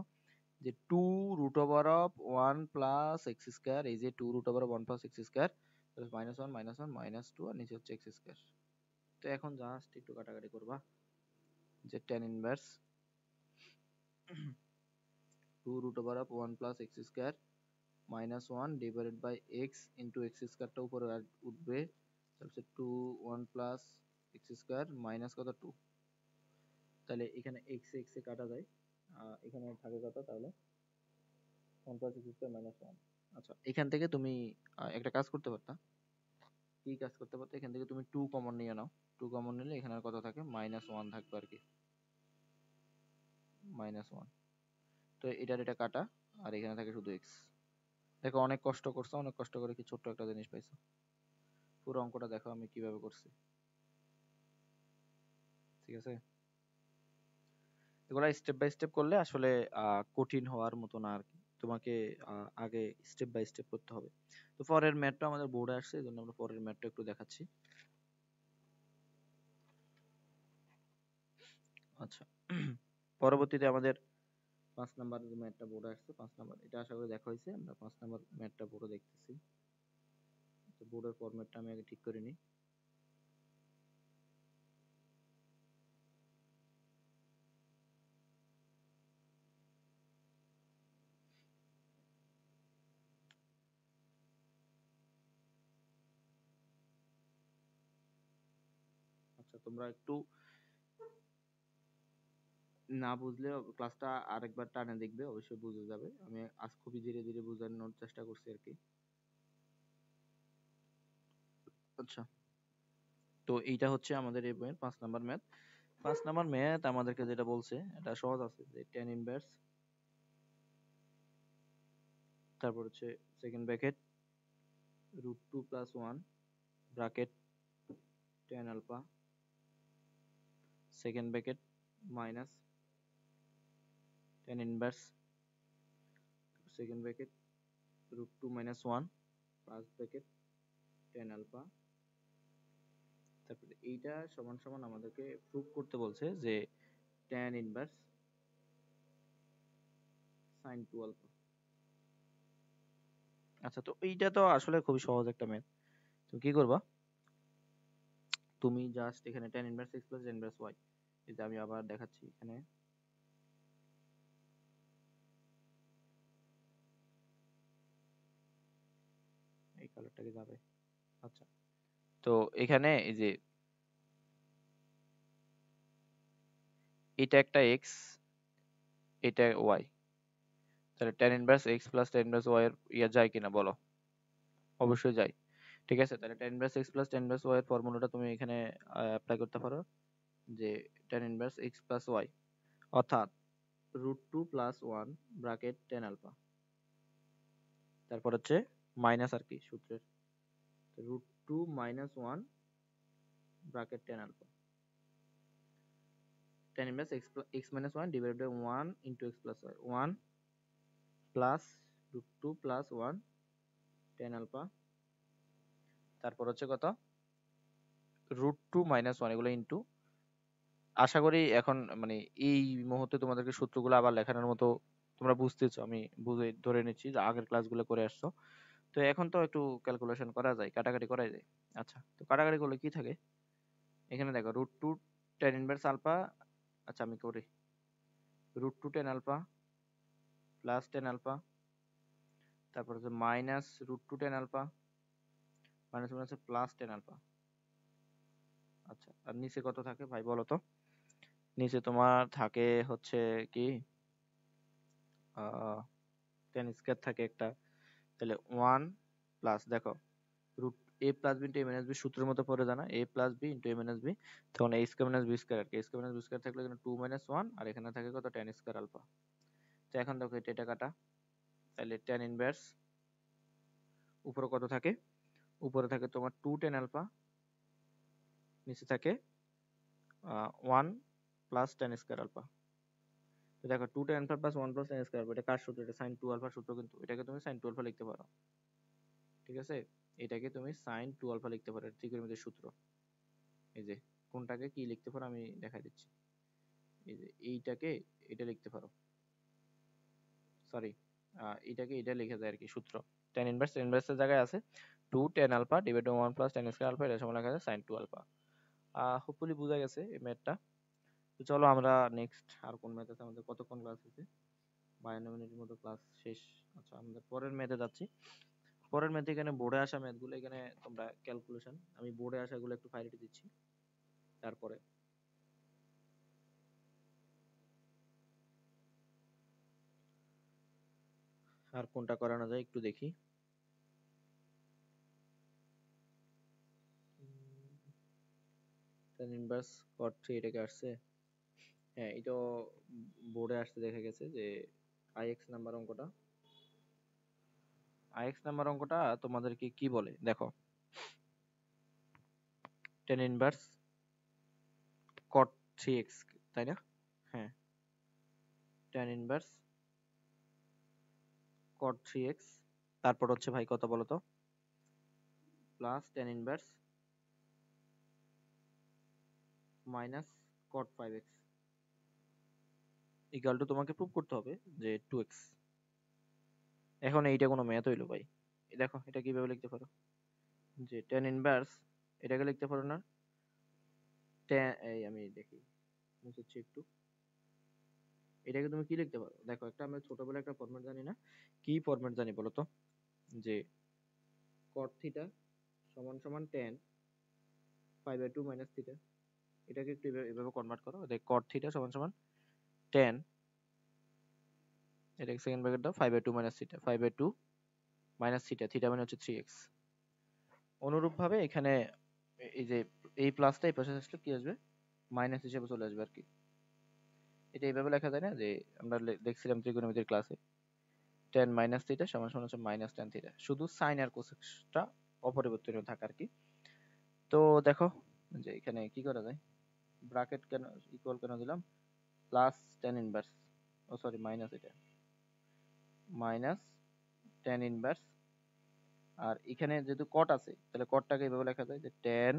যে 2 root over of 1 plus x square, এই যে 2 root over of 1 plus x square -1 -2, আর নিচে হচ্ছে এক্স স্কয়ার। তো এখন জাস্ট একটু কাটাকাটি করবা, যে tan inverse 2 root over of 1 plus x square -1 divided by x into x স্কয়ারটা উপরে উঠবে, তারপর 2 1 প্লাস এক্স স্কয়ার মাইনাস কত 2, তাহলে এখানে এক্স এক্স এ কাটা যায়, এখানে থাকে কত তাহলে? 1 প্লাস এক্স স্কয়ার -1। আচ্ছা এখান থেকে তুমি একটা কাজ করতে পারতা, কি কাজ করতে পারতো? এখান থেকে তুমি 2 কমন নিয়ে নাও, 2 কমন নিলে এখানে আর কত থাকে? -1 থাকবে আর কি, -1। তো এটার এটা কাটা, আর এখানে থাকে শুধু এক্স। দেখো অনেক কষ্ট করছো, অনেক কষ্ট করে কি ছোট্ট একটা জিনিস পাইছো। পুরো অঙ্কটা দেখো আমি কিভাবে করছি, ঠিক আছে। এগুলা স্টেপ বাই স্টেপ করলে আসলে কঠিন হওয়ার মতো না আর কি, তোমাকে আগে স্টেপ বাই স্টেপ করতে হবে। তো পরের ম্যাথটা আমাদের বোর্ডে আসছে, এই জন্য আমরা পরের ম্যাথটা একটু দেখাচ্ছি। আচ্ছা পরবর্তীতে আমাদের 5 নাম্বার ম্যাথটা বোর্ডে আসছে, 5 নাম্বার, এটা আশা করি দেখা হয়েছে। আমরা 5 নাম্বার ম্যাথটা বোর্ডে দেখতেছি। তো বোর্ডের ফরম্যাটটা আমি আগে ঠিক করে নিই। আচ্ছা তোমরা একটু না বুঝলে ক্লাসটা আরেকবার টানে দেখবে, অবশ্যই বুঝে যাবে। আমি আজ খুবই ধীরে ধীরে বোঝানোর চেষ্টা করছি আর কি। আচ্ছা তো এইটা হচ্ছে আমাদের এই বইয়ের 5 নাম্বার ম্যাথ। 5 নাম্বার ম্যাথ আমাদেরকে যেটা বলছে এটা সহজ আছে, যে tan ইনভার্স, তারপর হচ্ছে second bracket √2 + 1 bracket tan alpha, second bracket minus tan inverse, second bracket √2 - 1 first bracket tan alpha. তারপরে এইটা সমান সমান আমাদেরকে প্রুভ করতে বলছে যে tan ইনভার্স sin 2 আলফা। আচ্ছা তো এইটা তো আসলে খুবই সহজ একটা ম্যাথ। তো কি করবা, তুমি জাস্ট এখানে tan inverse x plus tan inverse y, এই যে আমি আবার দেখাচ্ছি এখানে, এই কালারটাকে যাবে। আচ্ছা, তো এখানে এই যে এটা একটা x, এটা y, তাহলে tan inverse x plus tan inverse y এর ইয়া যায় কিনা বলো? অবশ্যই যায়। ঠিক আছে, তাহলে tan inverse x plus tan inverse y এর ফর্মুলাটা তুমি এখানে অ্যাপ্লাই করতে পারো, যে tan inverse x plus y অর্থাৎ √2 প্লাস 1 ব্র্যাকেট tan আলফা, তারপর হচ্ছে মাইনাস আর কি সূত্রের √2 minus 1 bracket tan alpha, tan inverse x minus 1 divided by 1 into x plus y, 1 plus √2 plus 1 tan alpha, তারপর হচ্ছে কত √2 মাইনাস 1, এগুলো ইনটু, আশা করি এখন মানে এই মুহূর্তে তোমাদেরকে সূত্রগুলো আবার লেখানোর মতো তোমরা বুঝতেছো, আমি বুঝে ধরে নিচ্ছি যে আগের ক্লাসগুলো করে আসছো। তো এখন তো একটু ক্যালকুলেশন করা যায়, কাটাকাটি করা যায়। আচ্ছা, তো কাটাকাটি করলে কি থাকে, এখানে দেখো √2 tan ইনভার্স আলফা, আচ্ছা আমি করি √2 tan alpha plus tan alpha, তারপর হচ্ছে minus √2 tan alpha, minus minus plus tan alpha. আচ্ছা, আর নিচে কত থাকে ভাই বলো তো? নিচে তোমার থাকে হচ্ছে কি tan স্কয়ার থাকে একটা, তাহলে 1 প্লাস, দেখো root a plus b into a minus b সূত্রের মতো পড়ে জানা, a plus b into a minus b, তখন a square minus b square, আর কি a square minus b square থাকলে এখানে 2 মাইনাস 1, আর এখানে থাকে কত tan স্কয়ার আলফা। তো এখন দেখো এটা কাটা, তাহলে tan ইনভার্স উপরে কত থাকে, উপরে থাকে তোমার 2 tan আলফা, নিচে থাকে 1 প্লাস tan স্কয়ার আলফা। তো দেখো 2 tan alpha plus 1 plus tan square alpha, এটা কার সূত্র? এটা sin 2 আলফার সূত্র, কিন্তু এটাকে তুমি sin 2 আলফা লিখতে পারো। ঠিক আছে, এটাকে তুমি sin 2 আলফা লিখতে পারো, ত্রিকোণমিতির সূত্র। এই যে কোনটাকে কি লিখতে পারো আমি দেখাই দিচ্ছি, এই যে এইটাকে এটা লিখতে পারো, সরি এটাকে এটা লিখে যায় আর কি সূত্র, tan ইনভার্সের জায়গায় আছে 2 tan alpha divide by 1 plus tan square alpha, এটা সমান লেখা আছে sin 2 আলফা। হোপফুলি বোঝা গেছে এই ম্যাথটা। তো চলো আমরা নেক্সট আর কোন ম্যাথ আছে, আমাদের কতক্ষণ ক্লাস আছে? 52 মিনিটের মতো ক্লাস শেষ। আচ্ছা, আমরা পরের ম্যাথে যাচ্ছি। পরের ম্যাথে এখানে বোর্ডে আসা ম্যাথগুলো, এখানে তোমরা ক্যালকুলেশন, আমি বোর্ডে আসাগুলো একটু প্রায়োরিটি দিচ্ছি। তারপরে আর কোনটা করানো যায় একটু দেখি। tan ইনভার্স cot 3 এটাকে আসছে, হ্যাঁ এটাও বোর্ডে আসতে দেখা গেছে যে আইএক্স নাম্বার অঙ্কটা, আইএক্স নাম্বার অঙ্কটা তোমাদেরকে কি বলে দেখো, tan ইনভার্স cot 3x, তাই না? হ্যাঁ, tan ইনভার্স cot 3x, তারপর হচ্ছে ভাই কত বলো তো, plus tan inverse minus cot 5x equal to, তোমাকে প্রুভ করতে হবে যে 2x। এখন এইটা কোনো ম্যাথ হইলো ভাই? দেখো এটা কিভাবে লিখতে পারো, যে tan ইনভার্স, এটাকে লিখতে পারো না tan, এই আমি দেখি মুছাচ্ছি একটু, এটাকে তুমি কি লিখতে পারো দেখো, একটা আমরা ছোটবেলায় একটা ফরম্যাট জানি না, কি ফরম্যাট জানি বলো তো, যে cot থিটা সমান সমান tan 5/2 মাইনাস থিটা, এটাকে একটু এভাবে কনভার্ট করো, দেখ cot থিটা সমান সমান tan, এটাকে সেকেন্ড ব্র্যাকেট দাও 5/2 minus theta, 5/2 minus theta, theta মানে হচ্ছে 3x। অনুরূপ ভাবে এখানে এই যে এই প্লাসটা এই পাশে আসলে কি আসবে, মাইনাস হিসেবে চলে আসবে আর কি। এটা এইভাবে লেখা যায় না, যে আমরা দেখছিলাম ত্রিকোণমিতির ক্লাসে tan মাইনাস থিটা সমান সমান হচ্ছে মাইনাস tan থিটা, শুধু সাইন আর কোসেকটা অপরিবর্তনীয় থাকে আর কি। তো দেখো যে এখানে কি করা যায়, ব্র্যাকেট কেন ইকুয়াল কেন দিলাম, প্লাস tan ইনভার্স, ও সরি মাইনাস, এটা মাইনাস tan ইনভার্স, আর এখানে যেহেতু কট আছে তাহলে কটটাকে এইভাবে লেখা যায় যে tan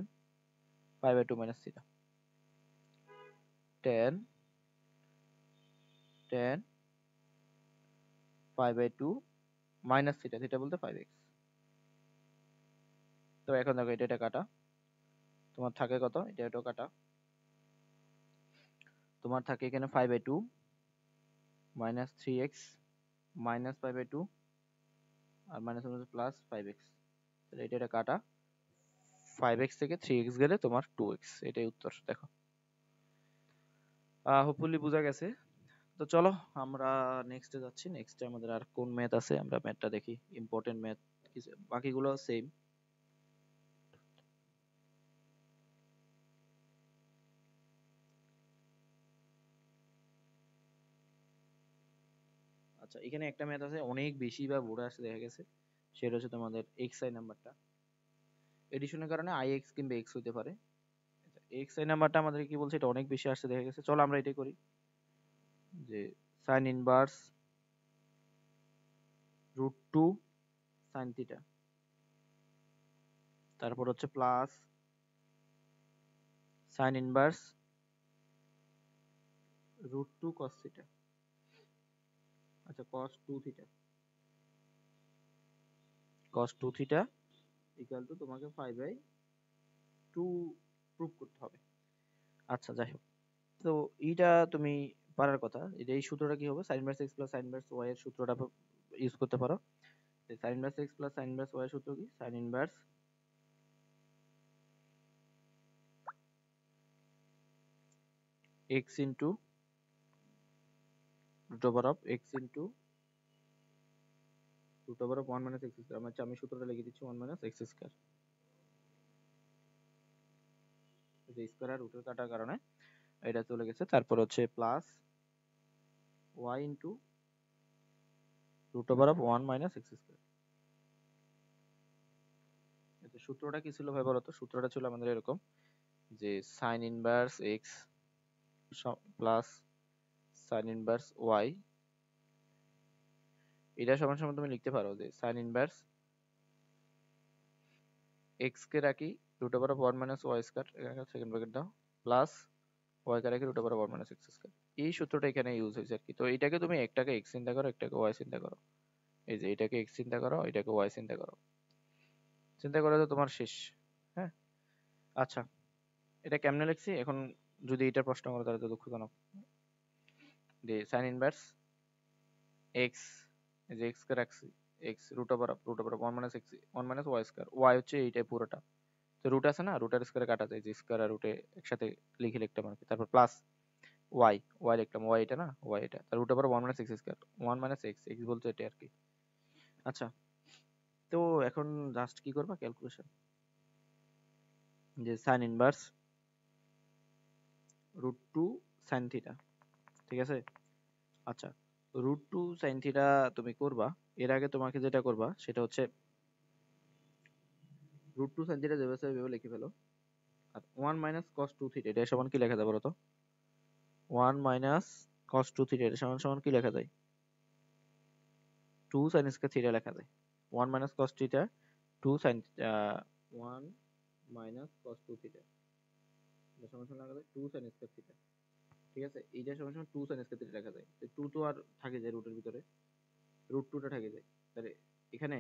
5/2 minus theta, tan tan 5/2 minus theta, theta বলতে 5x। তো এখন দেখো এটা কাটা, তোমার থাকে কত, এটাও কাটা, তোমার থাকে এখানে 5/2 মাইনাস 3x মাইনাস 5/2 আর মাইনাস প্লাস 5x, তাহলে এটা কাটা, 5x থেকে 3x গেলে তোমার 2x, এটাই উত্তর। দেখো হোপফুলি বোঝা গেছে। তো চলো আমরা নেক্সটে যাচ্ছি। নেক্সটে আমাদের আর কোন ম্যাথ আছে, আমরা ম্যাথটা দেখি, ইম্পর্টেন্ট ম্যাথ, বাকিগুলো সেম। আচ্ছা, এখানে একটা ম্যাথ আছে অনেক বেশি বা বোর্ডে আসে দেখা গেছে, সেটা হচ্ছে তোমাদের xi নাম্বারটা। এডিশনের কারণে ix কিংবা x হইতে পারে। xi নাম্বারটা আমাদের কি বলছে, এটা অনেক বেশি আসছে দেখা গেছে। চলো আমরা এটাই করি, যে sin ইনভার্স √2 sin থিটা, তারপর হচ্ছে plus sin inverse √2 cos theta, আচ্ছা cos 2 theta, cos 2 theta equal to তোমাকে 5/2 প্রুফ করতে হবে। আচ্ছা যাই হোক, তো এইটা তুমি পারার কথা। এটা এই সূত্রটা কি হবে, sin inverse x plus sin inverse y এর সূত্রটা ইউজ করতে পারো। sin inverse x plus sin inverse y এর সূত্র কি, sin inverse x into root over of x into root over of 1 minus x square. আমি সূত্রটা লিখে দিচ্ছি, 1 মাইনাস x স্কয়ার, যে স্কয়ার আর রুটের কাটার কারণে এটা চলে গেছে। তারপর হচ্ছে plus y into root over of 1 minus x square. এটা সূত্রটা কি ছিল ভাই বলো তো? সূত্রটা ছিল আমাদের এরকম, যে sin inverse x plus sin inverse y, এটা সমান সমান তুমি লিখতে পারো যে sin ইনভার্স x কে রাখি root over of 1 minus y square, এখানে সেকেন্ড ব্র্যাকেট দাও, প্লাস y কে রাখি root over of 1 minus x square. এই সূত্রটা এখানে ইউজ হয়েছে আর কি। তো এটাকে তুমি একটাকে x চিন্তা করো, একটাকে y চিন্তা করো, এই যে এটাকে x চিন্তা করো, এটাকে y চিন্তা করো, চিন্তা করে তো তোমার শেষ। হ্যাঁ, আচ্ছা এটা কেমনে লিখছি এখন, যদি এটা প্রশ্ন করো তাহলে তো দুঃখজনক। যে sin ইনভার্স x, এই যে x কে রাখছি x root over of 1 minus x 1 minus y square, y হচ্ছে এইটাই পুরোটা, তো রুট আছে না, রুটের স্কয়ারে কাটা যায়, যে স্কয়ার আর রুটে একসাথে লিখলাম আর কি। তারপর প্লাস y, y লিখলাম, y এটা না, y এটা, তার root over 1 minus x square, 1 minus x, x বলতে এটা আর কি। আচ্ছা, তো এখন জাস্ট কি করবা, ক্যালকুলেশন, যে sin ইনভার্স √2 sin থিটা, ঠিক আছে। আচ্ছা, √2 sin থিটা তুমি করবা, এর আগে তোমাকে যেটা করবা সেটা হচ্ছে √2 sin থিটা যেভাবে আছে ওইভাবে লিখে ফেলো। আর 1 মাইনাস cos 2 থিটা, এটা সমান কি লেখা যায় বলো তো? 1 মাইনাস cos 2 থিটা, এটা সমান সমান কি লেখা যায়? 2 sin স্কয়ার থিটা লেখা যায়। 1 minus cos theta 2 sin 1 minus cos 2 theta, এটা সমান সমান লেখা যায় 2 sin স্কয়ার থিটা, ঠিক আছে। এইটা সমান সমান 2 sin স্কয়ার থিটা লেখা যায়। তো 2 তো আর থাকে যায় রুটের ভিতরে, √2 টা থাকে যায়, তাহলে এখানে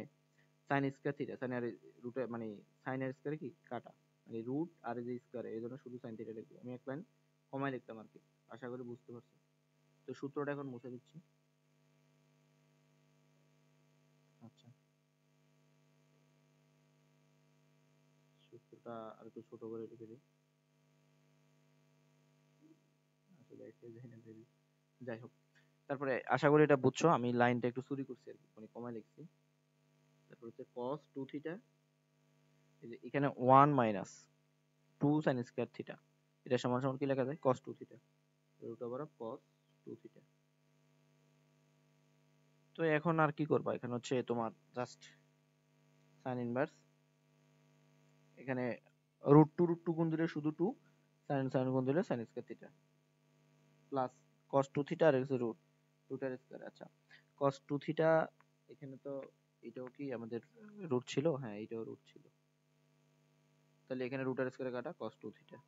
sin স্কয়ার থিটা, sin আর রুটে মানে sin এর স্কয়ারে কি কাটা, মানে রুট আর এই যে স্কয়ার, এই জন্য শুধু sin থিটা লিখবো। আমি এক লাইন কমায় লিখতাম আর কি, আশা করি বুঝতে পারছো। তো সূত্রটা এখন মুছে দিচ্ছি। আচ্ছা, সূত্রটা আর একটু ছোট করে লিখে দিই, আসলে একটা যাই হোক। তারপরে আশা করি এটা বুঝছো, আমি লাইনটা একটু চুরি করছি আর কি, মানে কমায় লিখছি। তারপর হচ্ছে cos 2 থিটা, এই যে এখানে 1 মাইনাস 2 sin স্কয়ার থিটা, এটা সমান সমান কি লেখা যায়, cos 2 theta, root over of cos 2 theta. তো এখন আর কি করবা, এখানে হচ্ছে তোমার জাস্ট sin ইনভার্স, এখানে √2 গুণ দিলে শুধু 2, sin গুণ দিলে sin square theta, plus cos 2 theta আর হচ্ছে রুটের স্কয়ার। আচ্ছা, cos 2 থিটা, এখানে তো এটাও কি আমাদের রুট ছিল, হ্যাঁ এটাও রুট ছিল, তাহলে এখানে রুটের স্কয়ারে কাটা cos 2 থিটা,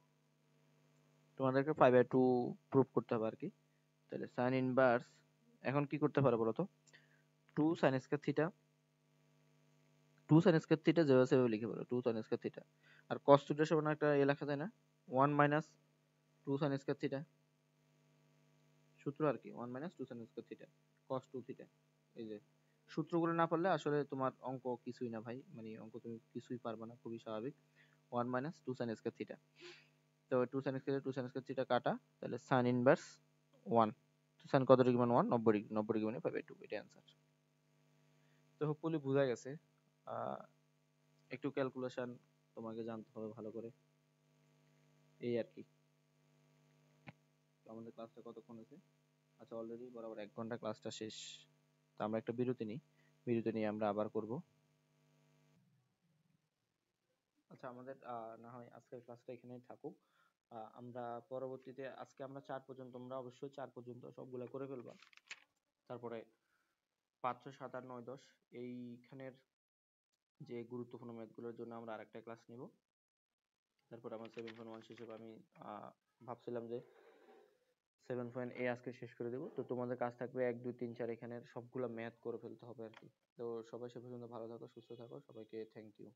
তোমাদেরকে 5/2 প্রুফ করতে হবে আর কি। তাহলে sin ইনভার্স, এখন কি করতে পারো বলো তো, 2 sin square theta two sine square theta যেভাবে সেভাবে লিখে পারো, টু সাইন স্কয়ার থিটা। আর কস থিটার সমান একটা লেখা যায় না, 1 minus two sine square theta, সূত্র আর কি, 1 minus two sine square theta cos two theta. এই যে সূত্রগুলো না পারলে আসলে তোমার অঙ্ক কিছুই না ভাই, মানে অঙ্ক তুমি কিছুই পারবে না, খুবই স্বাভাবিক। 1 minus two sine square theta, তো টু সাইন স্কয়ার থিটা কাটা, তাহলে সাইন ইনভার্স 1, সাইন কত ডিগ্রি মান 1, 90 ডিগ্রি, 90 ডিগ্রি মানে 5/2, এটা অ্যান্সার। তো হোপফুলি বোঝা গেছে। একটু ক্যালকুলেশন তোমাকে জানতে হবে ভালো করে, এই আর কি। তো আমাদের ক্লাসটা কতক্ষণ হয়েছে? আচ্ছা, অলরেডি বরাবর 1 ঘন্টা ক্লাসটা শেষ। তো আমরা একটা বিরতি নিই, বিরতি নিয়ে আমরা আবার করব। আচ্ছা, আমাদের না হয় আজকের ক্লাসটা এখানেই থাকুক। আমরা পরবর্তীতে, আজকে আমরা 4 পর্যন্ত, তোমরা অবশ্যই 4 পর্যন্ত সবগুলো করে ফেলবা। তারপরে 5, 6, 7, 8, 9, 10 এইখানের যে গুরুত্বপূর্ণ ম্যাথগুলোর জন্য আমরা আরেকটা ক্লাস নিব। তারপর আমার 7.1 শেষ হবে। আমি ভাবছিলাম যে 7.a আজকে শেষ করে দেবো। তো তোমাদের কাজ থাকবে 1, 2, 3, 4 এখানের সবগুলো ম্যাথ করে ফেলতে হবে আর কি। তো সবাই সে পর্যন্ত ভালো থাকো, সুস্থ থাকো, সবাইকে থ্যাংক ইউ।